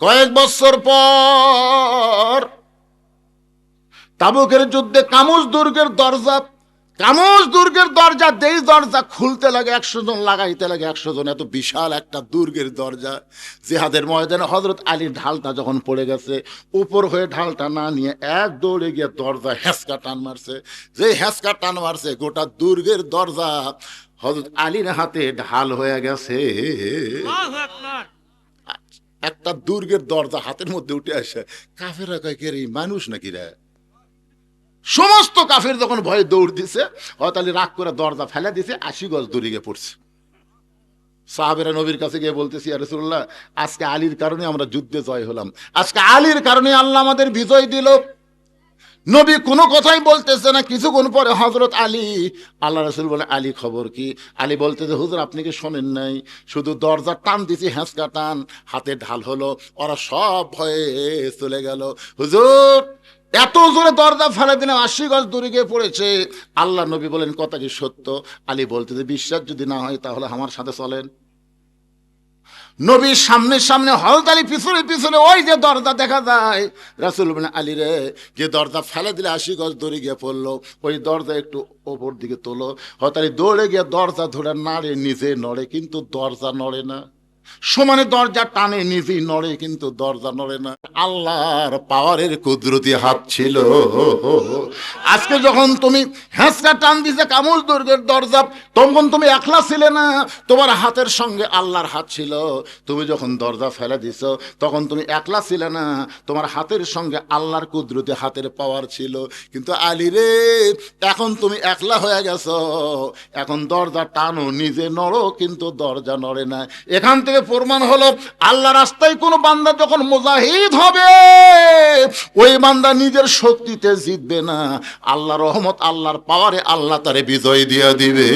কয়েক বছর পর তাবুকের যুদ্ধে কামুজ দুর্গের দরজা দেই দরজা খুলতে লাগে 100 জন, লাগাইতে লাগে 100 জন, এত বিশাল একটা দুর্গের দরজা। জিহাদের ময়দানে হযরত আলীর ঢালটা যখন পড়ে গেছে, উপর হয়ে ঢালটা না নিয়ে এক দৌড়ে গিয়ে দরজা হেঁচকা টান মারছে। যে হেঁচকা টান মারছে, গোটা দুর্গের দরজা হযরত আলীর হাতে ঢাল হয়ে গেছে। একটা দুর্গের দরজা হাতের মধ্যে উঠে আসে, কাফেররা কয় কে রে, মানুষ নাকি রে? সমস্ত কাফের যখন ভয়ে দৌড় দিছে, হয়তো আলী রাগ করে দরজা ফেলে দিছে, 80 গজ দূরে গিয়ে পড়ছে। সাহাবেরা নবীর কাছে গিয়ে বলতেছি, ইয়া রাসূলুল্লাহ, আজকে আলীর কারণে আমরা যুদ্ধে জয় হলাম, আজকে আলীর কারণে আল্লাহ আমাদের বিজয় দিল। নবী কোনো কথাই বলতেছে না। কিছুক্ষণ পরে হযরত আলী, আল্লাহ রাসূল বলে, আলী খবর কি? আলী বলতেছে, হুজুর আপনি কি শোনেন নাই? শুধু দরজা টান দিছি, হ্যাঁচকা টান, হাতে ঢাল হলো, ওরা সব ভয়ে চলে গেল। হুজুর এত জোরে দরজা ফেলে দিলাম, 80 গজ দূরে গিয়ে পড়েছে। আল্লাহ নবী বলেন, কথা কি সত্য? আলী বলতেছে, বিশ্বাস যদি না হয় তাহলে আমার সাথে চলেন। নবীর সামনে সামনে, হযরত আলী পিছনে পিছনে, ওই যে দরজা দেখা যায়। রাসূল বলেন, আলী রে, যে দরজা ফেলে দিলে 80 গজ দূরে গিয়ে পড়লো, ওই দরজা একটু ওপর দিকে তোলো। হযরত আলী দৌড়ে গিয়ে দরজা ধরে নাড়ে, নিজে নড়ে কিন্তু দরজা নড়ে না। সমানে দরজা টানে, নিজেই নড়ে কিন্তু দরজা নড়ে না। আল্লাহর পাওয়ারের কুদরতি হাত ছিল। আজকে যখন তুমি হ্যাঁচকা টান দিছে কামুল দুর্গের দরজা, তখন তুমি একলা ছিলে না, তোমার হাতের সঙ্গে আল্লাহর হাত ছিল। তুমি যখন দরজা ফেলে দিছ, তখন তুমি একলা ছিলে না, তোমার হাতের সঙ্গে আল্লাহর কুদরতি হাতের পাওয়ার ছিল। কিন্তু আলী রে, এখন তুমি একলা হয়ে গেছো, এখন দরজা টানো, নিজে নড়ো কিন্তু দরজা নড়ে না। এখান থেকে প্রমাণ হলো, আল্লাহ রাস্তায় কোন বান্দা যখন মুজাহিদ হবে, ওই বান্দা নিজের শক্তিতে জিতবে না, আল্লাহ রহমত, আল্লাহর পাওয়ারে আল্লাহ তারে বিজয় দিয়ে দিবে।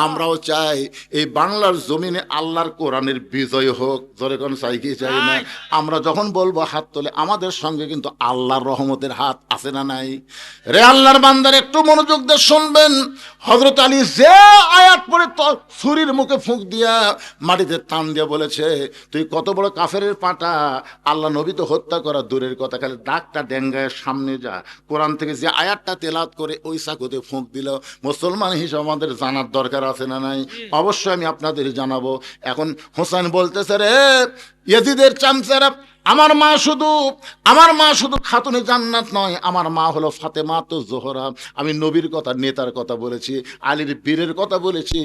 আমরাও চাই এই বাংলার জমিনে আল্লাহর কোরআনের বিজয় হোক। জোরে কোন চাই কি চাই না? আমরা যখন বলবো হাত তোলে, আমাদের সঙ্গে কিন্তু আল্লাহর রহমতের হাত আছে না নাই? রে আল্লাহর বান্দার, একটু মনোযোগ দিয়ে শুনবেন। হযরত আলী যে আয়াত পড়ে ছুরির মুখে ফুঁক দিয়া মাটিতে টান দিয়ে বলেছে, তুই কত বড় কাফেরের পাটা, আল্লাহ নবী তো হত্যা করা দূরের কথা, খালি ডাকটা ডেঙ্গায় সামনে যা। কোরআন থেকে যে আয়াতটা তেলাওয়াত করে ওই চাকুতে ফুঁক দিল, মুসলমান হিসেবে আমাদের জানার দরকার আছে না নাই? অবশ্যই আমি আপনাদের জানাবো। এখন হোসেন বলতেছে, রে ইয়াজিদের চামচারা, আমার মা শুধু খাতুনে জান্নাত নয়, আমার মা হলো ফাতেমা তো জোহরা। আমি নবীর কথা, নেতার কথা বলেছি, আলীর বীরের কথা বলেছি,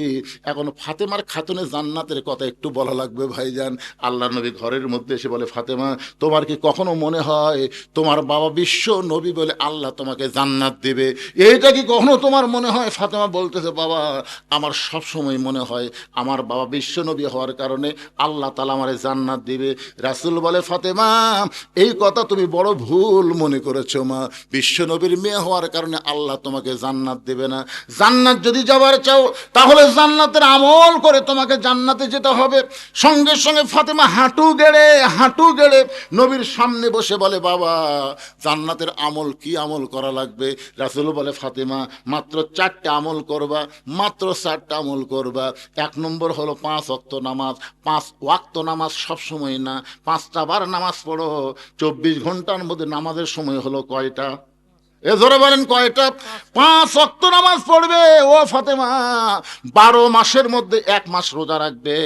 এখন ফাতেমার খাতুনে জান্নাতের কথা একটু বলা লাগবে ভাইজান। আল্লাহ নবী ঘরের মধ্যে এসে বলে, ফাতেমা, তোমার কি কখনো মনে হয় তোমার বাবা বিশ্ব নবী বলে আল্লাহ তোমাকে জান্নাত দেবে? এইটা কি কখনো তোমার মনে হয়? ফাতেমা বলতেছে, বাবা, আমার সব সময় মনে হয় আমার বাবা বিশ্ব নবী হওয়ার কারণে আল্লাহ তাআলা আমারে জান্নাত দিবে। রাসূল বলে, ফাতেমা, এই কথা তুমি বড় ভুল মনে করেছো মা। বিশ্ব নবীর মেয়ে হওয়ার কারণে আল্লাহ তোমাকে জান্নাত দেবে না। জান্নাত যদি যাবার চাও, তাহলে জান্নাতের আমল করে তোমাকে জান্নাতে যেতে হবে। সঙ্গে সঙ্গে ফাতেমা হাঁটু গেড়ে নবীর সামনে বসে বলে, বাবা, জান্নাতের আমল কি আমল করা লাগবে? রাসূল বলে, ফাতেমা, মাত্র 4টা আমল করবা, মাত্র 4টা আমল করবা। 1 নম্বর হলো 5 ওয়াক্ত নামাজ। 5 ওয়াক্ত নামাজ সব সময় না, 5টা বার নামাজ পড়ো। 24 ঘন্টার মধ্যে নামাজের সময় হলো কয়টা? এ ধরে বলেন কয়টা? 5 ওয়াক্ত নামাজ পড়বে ও ফাতেমা। 12 মাসের মধ্যে 1 মাস রোজা রাখবে।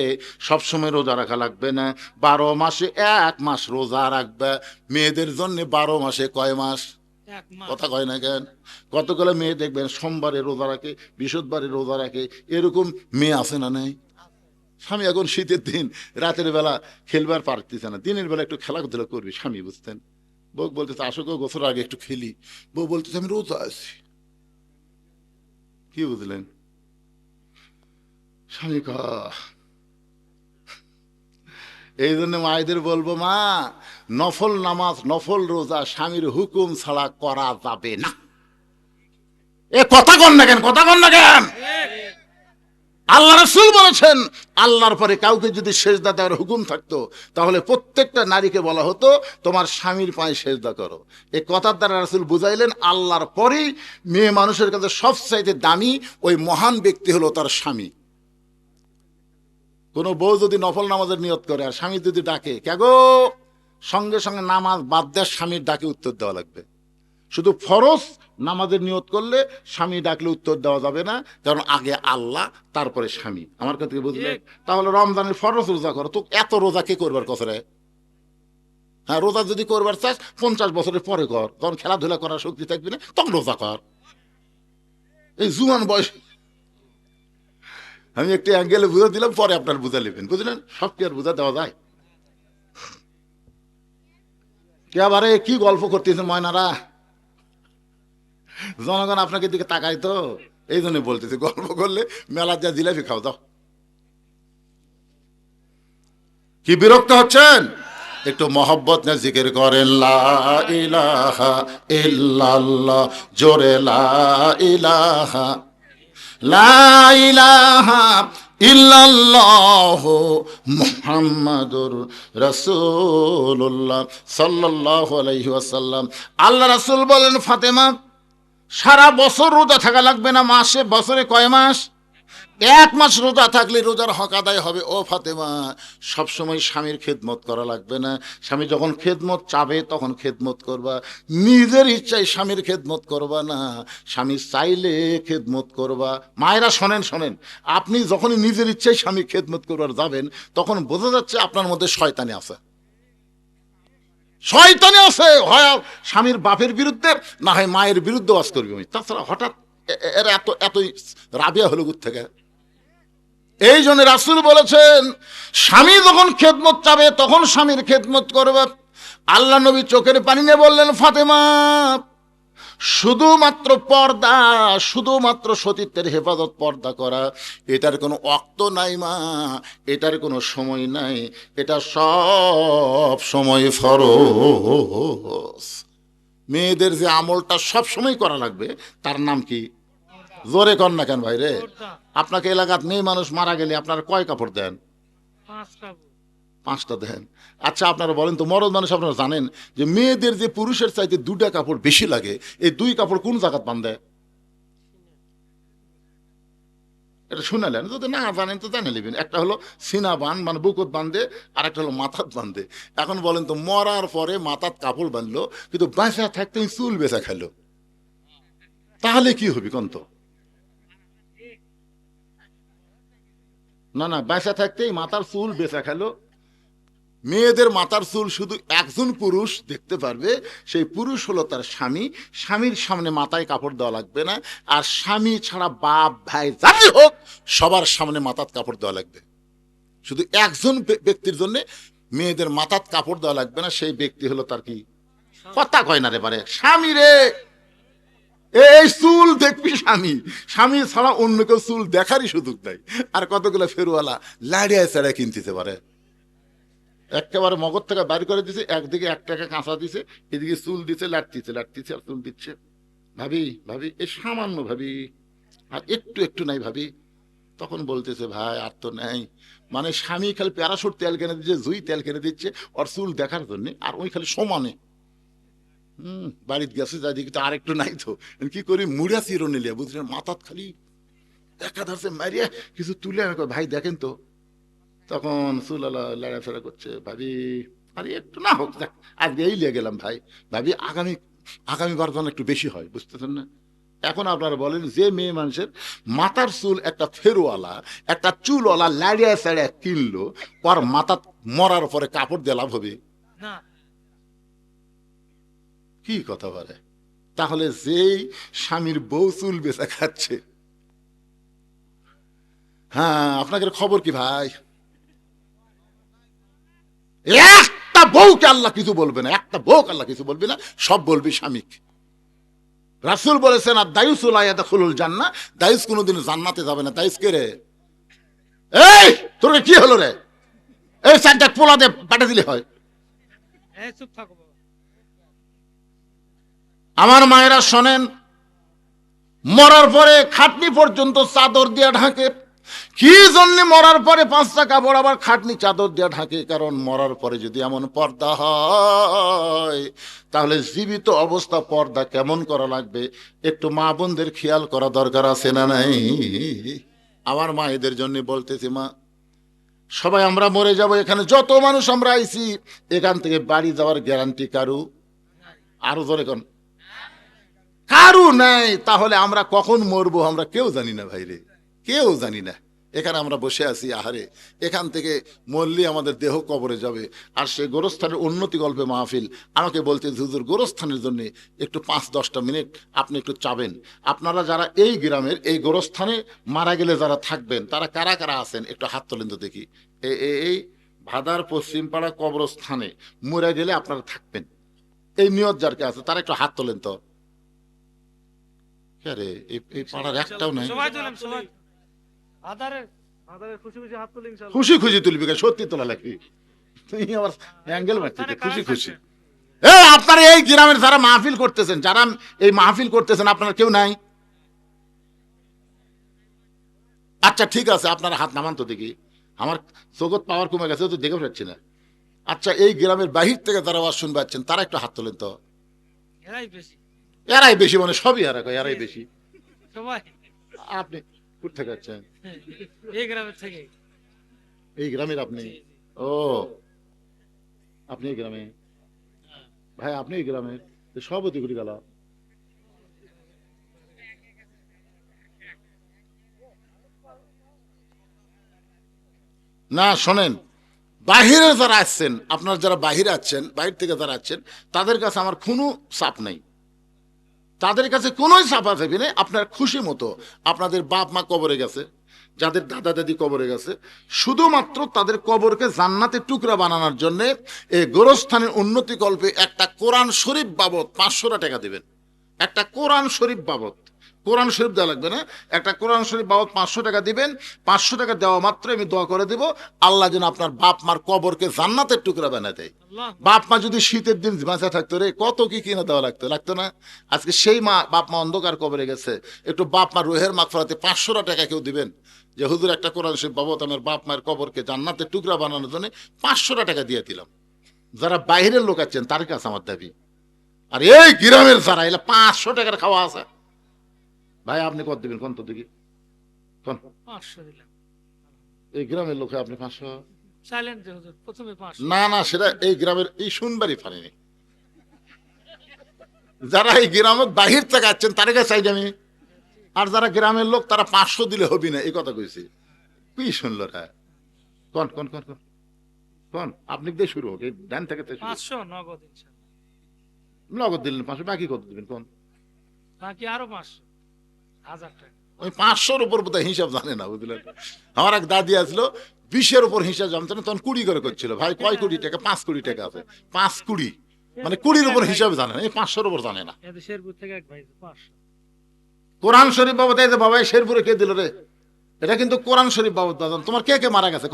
সব সময় রোজা রাখা লাগবে না, 12 মাসে 1 মাস রোজা রাখবে। মেয়েদের জন্য 12 মাসে কয় মাস? কথা কয় না কেন? কতগুলো মেয়ে দেখবেন সোমবারে রোজা রাখে, বৃহস্পতিবারে রোজা রাখে, এরকম মেয়ে আছে না নাই? স্বামী এখন শীতের দিন রাতের বেলা খেলবার পারতেছে না, দিনের বেলা একটু খেলাধুলা করবি স্বামী, বুঝতেন? বউ বলতেছে, আসো গো, গোসল আগে একটু খেলি। বউ বলতেছে, আমি রোজা আছি। কি বুঝলেন? স্বামী এই জন্য মায়েদের বলবো, মা, নফল নামাজ, নফল রোজা স্বামীর হুকুম ছাড়া করা যাবে না। এ কথা কন না কেন? আল্লাহ রাসূল বলেছেন, আল্লাহর পরে কাউকে যদি সেজদা দেওয়ার হুকুম থাকতো, তাহলে প্রত্যেকটা নারীকে বলা হতো, তোমার স্বামীর পায়ে সেজদা করো। এই কথার দ্বারা রাসূল বুঝাইলেন, আল্লাহর পরেই মেয়ে মানুষের কাছে সবচাইতে দামি ওই মহান ব্যক্তি হলো তার স্বামী। কোনো বউ যদি নফল নামাজের নিয়ত করে আর স্বামী যদি ডাকে, কেগো, সঙ্গে সঙ্গে নামাজ বাদ দেওয়ার স্বামীর ডাকে উত্তর দেওয়া লাগবে। শুধু ফরজ নামাজের নিয়ত করলে স্বামী ডাকলে উত্তর দেওয়া যাবে না, কারণ আগে আল্লাহ, তারপরে স্বামী। আমার কথা বুঝলে? তাহলে রমজানের ফরজ রোজা করো, তো এত রোজা কে করবার কথা রে? হ্যাঁ, রোজা যদি করবার চাস 50 বছরের পরে কর, তখন খেলাধুলা করার শক্তি থাকবে না, তখন রোজা কর। এই জুয়ান বয়স, আমি একটু অ্যাঙ্গেলে বুঝে দিলাম, পরে আপনার বুঝা নেবেন, বুঝলেন? সব কি আর বুঝা দেওয়া যায়? এবারে কি গল্প করতেছেন ময়নারা? জনগণ আপনাকে দিকে তাকাই তো, এই জন্য বলতেছে গল্প করলে মেলার যা জিলাপি খাও দাও। কি বিরক্ত হচ্ছেন? একটু মহব্বত না জিকির করেন লা ইলাহা ইল্লাল্লাহ, জোরে লা ইলাহা, লা ইলাহা ইল্লাল্লাহ মুহাম্মাদুর রাসূলুল্লাহ সাল্লাল্লাহু আলাইহি ওয়াসাল্লাম। আল্লাহ রাসূল বলেন, ফাতেমা সারা বছর রোজা থাকা লাগবে না, মাসে বছরে কয় মাস? 1 মাস রোজা থাকলে রোজার হক আদায় হবে। ও ফাতেমা, সবসময় স্বামীর খেদমত করা লাগবে না। স্বামী যখন খেদমত চাবে তখন খেদমত করবা, নিজের ইচ্ছায় স্বামীর খেদমত করবা না। স্বামী চাইলে খেদমত করবা। মায়েরা শোনেন শোনেন, আপনি যখনই নিজের ইচ্ছায় স্বামী খেদমত করবার যাবেন, তখন বোঝা যাচ্ছে আপনার মধ্যে শয়তানি আছে। শয়তানি আছে, হয় স্বামীর বাপের বিরুদ্ধে, না হয় মায়ের বিরুদ্ধে ওয়াজ করবি। তাছাড়া হঠাৎ এরা এতই রাবিয়া হলো কোথা থেকে? এই জন্য রাসূল বলেছেন, স্বামী যখন খেদমত চাবে তখন স্বামীর খেদমত করবে। আল্লাহ নবী চোখের পানি নিয়ে বললেন, ফাতেমা শুধুমাত্র পর্দা, শুধুমাত্র সতীত্বের হেফাজত, পর্দা করা, এটার কোনো অক্ত নাই মা, এটার কোনো সময় নাই, এটা সব সময় ফরজ। মেয়েদের যে আমলটা সব সময় করা লাগবে তার নাম কি? জোরে কর না কেন ভাই রে? আপনাকে এলাকাত মেয়ে মানুষ মারা গেলে আপনারা কয় কাপড় দেন? 5টা দেন। আচ্ছা আপনারা বলেন তো, মরদ মানুষ আপনারা জানেন যে মেয়েদের যে পুরুষের চাইতে 2টা কাপড় বেশি লাগে, এই 2 কাপড় কোন জায়গাত বান্ধে? এটা শুনালেন, যদি না জানেন তো জানে নেবেন। একটা হলো সিনা বান, মানে বুকত বান্ধে, আর একটা হলো মাথাত বান্ধে। এখন বলেন তো, মরার পরে মাথাত কাপড় বাঁধলো কিন্তু বাঁচা থাকতে চুল বেচা খেলো, তাহলে কি হবে কোন তো? না না, বাঁচা থাকতেই মাথার চুল বেচা খেলো। মেয়েদের মাথার চুল শুধু একজন পুরুষ দেখতে পারবে, সেই পুরুষ হলো তার স্বামী। স্বামীর সামনে মাথায় কাপড় দেওয়া লাগবে না, আর স্বামী ছাড়া বাপ ভাই যাই হোক সবার সামনে মাথার কাপড় দেওয়া লাগবে। শুধু একজন ব্যক্তির জন্য মেয়েদের মাথার কাপড় দেওয়া লাগবে না, সেই ব্যক্তি হলো তার কি? কথা কয় না রে পারে, স্বামী রে। এই চুল দেখবি স্বামী, স্বামী ছাড়া অন্য কেউ চুল দেখারই সুযোগ নাই। আর কতগুলো ফেরুয়ালা লাড়িয়ায় চাড়ায় কিনতে পারে, একেবারে মগজ থেকে বাইর করে দিছে, একদিকে 1 টাকা কাঁচা দিছে, এদিকে চুল দিছে, লাটতিছে লাটতিছে আর চুল দিচ্ছে। ভাবি ভাবি এই সামান্য ভাবি, আর একটু একটু নাই ভাবি। তখন বলতেছে, ভাই আর তো নাই, মানে স্বামী খালি প্যারাশুট তেল কিনে দিচ্ছে, জুই তেল কিনে দিচ্ছে ওর চুল দেখার জন্য, আর ওই খালি সমানে বাড়িতে গেছে, যা দিকে তো আর একটু নাই তো কি করি, মুড়া চিরো নিলিয়া বুঝলেন, মাথাত খালি একাধারছে মারিয়া কিছু তুলে। আমি ভাই দেখেন তো, তখন চুলালা লাড়াফেরা করছে। ভাবি আরে একটু না হোক, আজকে এই লিয়ে গেলাম ভাই, ভাবি আগামীবার যেন একটু বেশি হয়, বুঝতেছেন না? এখন আপনারা বলেন, যে মেয়ে মানুষের মাথার চুল একটা ফেরুওয়ালা, একটা চুলওয়ালা লাড়িয়া চাড়িয়া কিনলো, ওর মাথা মরার পরে কাপড় দিয়ে লাভ হবে? কি কথা বলে? তাহলে যেই স্বামীর বউ চুল বেচা খাচ্ছে, হ্যাঁ আপনাদের খবর কি ভাই? একটা বউকে আল্লাহ কিছু বলবে না, একটা বউকে আল্লাহ কিছু বলবে না, সব বলবি স্বামীকে। রাসূল বলেছেন, আর দায়ুসুল ইয়াদখুলুল জান্নাহ, দায়ুস কোনোদিন জান্নাতে যাবে না। দায়ুস কে রে? এই তোর কি হলো রে? এই 4টা পোলা দে পাঠা দিলে হয়। চুপ থাকো। আমার মায়েরা শোনেন, মরার পরে খাটনি পর্যন্ত চাদর দিয়ে ঢাকে। কি জন্য মরার পরে 5টা কাপড় আবার খাটনি চাদর দিয়ে ঢাকে? কারণ মরার পরে যদি এমন পর্দা হয়, তাহলে জীবিত অবস্থা পর্দা কেমন করা লাগবে একটু মা বোনদের খেয়াল করা দরকার আছে না নাই? আমার মা এদের জন্য বলতেছি, মা সবাই আমরা মরে যাব, এখানে যত মানুষ আমরা আইছি, এখান থেকে বাড়ি যাওয়ার গ্যারান্টি কারু? আরো জোরে কোন? কারু নাই। তাহলে আমরা কখন মরবো আমরা কেউ জানি না ভাইরে, কেউ জানি না। এখানে আমরা বসে আছি, আহারে এখান থেকে মরলি আমাদের দেহ কবরে যাবে, আর সেই গোরস্থানের উন্নতি গল্পে মাহফিল। আমাকে বলতে হুজুর গোরস্থানের জন্য একটু 5-10টা মিনিট আপনি একটু চাবেন। আপনারা যারা এই গ্রামের এই গোরস্থানে মারা গেলে যারা থাকবেন তারা কারা কারা আছেন একটু হাত তোলেন তো দেখি। এই ভাদার পশ্চিমপাড়া কবরস্থানে মরে গেলে আপনারা থাকবেন, এই নিয়ত যারকে আছে তারা একটু হাত তোলেন তো। আরে এই পাড়ার একটাও নাই। সবাই তুলেন, সবাই আদারে আদারে খুশি খুশি হাত তুলে ইনশাআল্লাহ। খুশি খুশি তুলবি কে? সত্যি তোলা লাগবি, তুই আমার অ্যাঙ্গেল মারছিস। খুশি খুশি আপনারা এই গ্রামের যারা মাহফিল করতেছেন, যারা এই মাহফিল করতেছেন, আপনারা কেউ নাই? আচ্ছা ঠিক আছে, আপনারা হাত নামান তো দেখি। আমার জগৎ পাওয়ার কমে গেছে তো দেখে পাচ্ছি না। আচ্ছা এই গ্রামের বাহির থেকে যারা আওয়াজ শুনতে পাচ্ছেন তারা একটু হাত তোলেন তো। এরাই বেশি, এরাই বেশি মানে সবই এরা কয় এরাই বেশি। সবাই। আপনি কোথা থেকে আছেন? এই গ্রামের থেকে। এই গ্রামের আপনি? ও আপনি এই গ্রামে? ভাই আপনি এই গ্রামের? সব অতিগুলি গেল। না শোনেন, বাহিরে যারা আসছেন, আপনার যারা বাহিরে আছেন, বাহির থেকে যারা আছেন, তাদের কাছে আমার কোনো চাপ নেই, তাদের কাছে কোনো চাপা চাপি নেই। আপনার খুশি মতো আপনাদের বাপ মা কবরে গেছে, যাদের দাদা দাদি কবরে গেছে, শুধুমাত্র তাদের কবরকে জান্নাতের টুকরা বানানোর জন্য এই গোরস্থানের উন্নতি কল্পে একটা কোরআন শরীফ বাবদ 500 টাকা দিবেন। একটা কোরআন শরীফ বাবদ, কোরআন শরীফ দেওয়া লাগবে না, একটা কোরআন শরীফ বাবদ 500 টাকা দিবেন। 500 টাকা দেওয়া মাত্র আমি দোয়া করে দেব আল্লাহ যেন আপনার বাপ মার কবরকে জান্নাতের টুকরা বানায় দেয়। বাপ মা যদি শীতের দিন বাঁচা থাকতো রে, কত কি কিনে দেওয়া লাগতো না? আজকে সেই মা বাপ মা অন্ধকার কবরে গেছে, একটু বাপ মা রুহের মাগফিরাতে 500 টাকা কেউ দিবেন যে হুজুর একটা কোরআন শরীফ বাবদ আমার বাপ মায়ের কবরকে জান্নাতের টুকরা বানানোর জন্য 500 টাকা দিয়ে দিলাম। যারা বাইরের লোক আছেন তার কাছে আমার দাবি, আর এই গ্রামের যারা এলে 500 টাকার খাওয়া আছে। ভাই আপনি কত দিবেন কোন তো দেখি? 500 দিলাম। এই গ্রামের লোকে আপনি 500? সাইলেন্ট যে হুজুর, প্রথমে 500। না না, সেটা এই গ্রামের এই শুনবারই পারিনি। যারা এই গ্রামের বাহির থেকে আসছেন তার কাছে চাই আমি, আর যারা গ্রামের লোক তারা 500 দিলে হবি না, এই কথা কইছি। কি শুনলো রা? কোন কোন কোন কোন কোন আপনি দিয়ে শুরু হোক, এই ডান থেকে 500 নগদ ইনশাআল্লাহ। নগদ দিলেন 500, বাকি কত দিবেন কোন? বাকি আরো 500, 1000 টাকা। ওই 500-র উপর বোধহয় হিসাব জানে না, বুঝলেন? আমার এক দাদি আসলো, 20-এর উপর হিসাব জানতো না, তখন 20 করে করছিল। ভাই কয় কোটি টাকা? 5 কোটি টাকা আছে। 5 কোটি মানে 20-র উপর হিসাব জানে না, এই 500-র উপর জানে না। এদের শেরপুর থেকে এক ভাই 500। কোরআন শরীফ বাবদ এই যে বাবা শেরপুরে কে দিল রে? এটা কিন্তু কোরআন শরীফ বাবদ দাদা। তোমার কে কে মারা গেছে?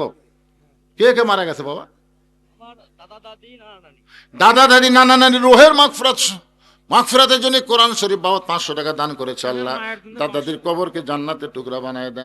কে কে মারা গেছে বাবা? আমার দাদা দাদি, নানা নানি। দাদা দাদি নানা নানি রোহের মাগফিরাতের জন্য কোরআন শরীফ বাবদ 500 টাকা দান করেছে আল্লাহ। দাদাদির কবরকে জান্নাতের টুকরা বানায় দেয়।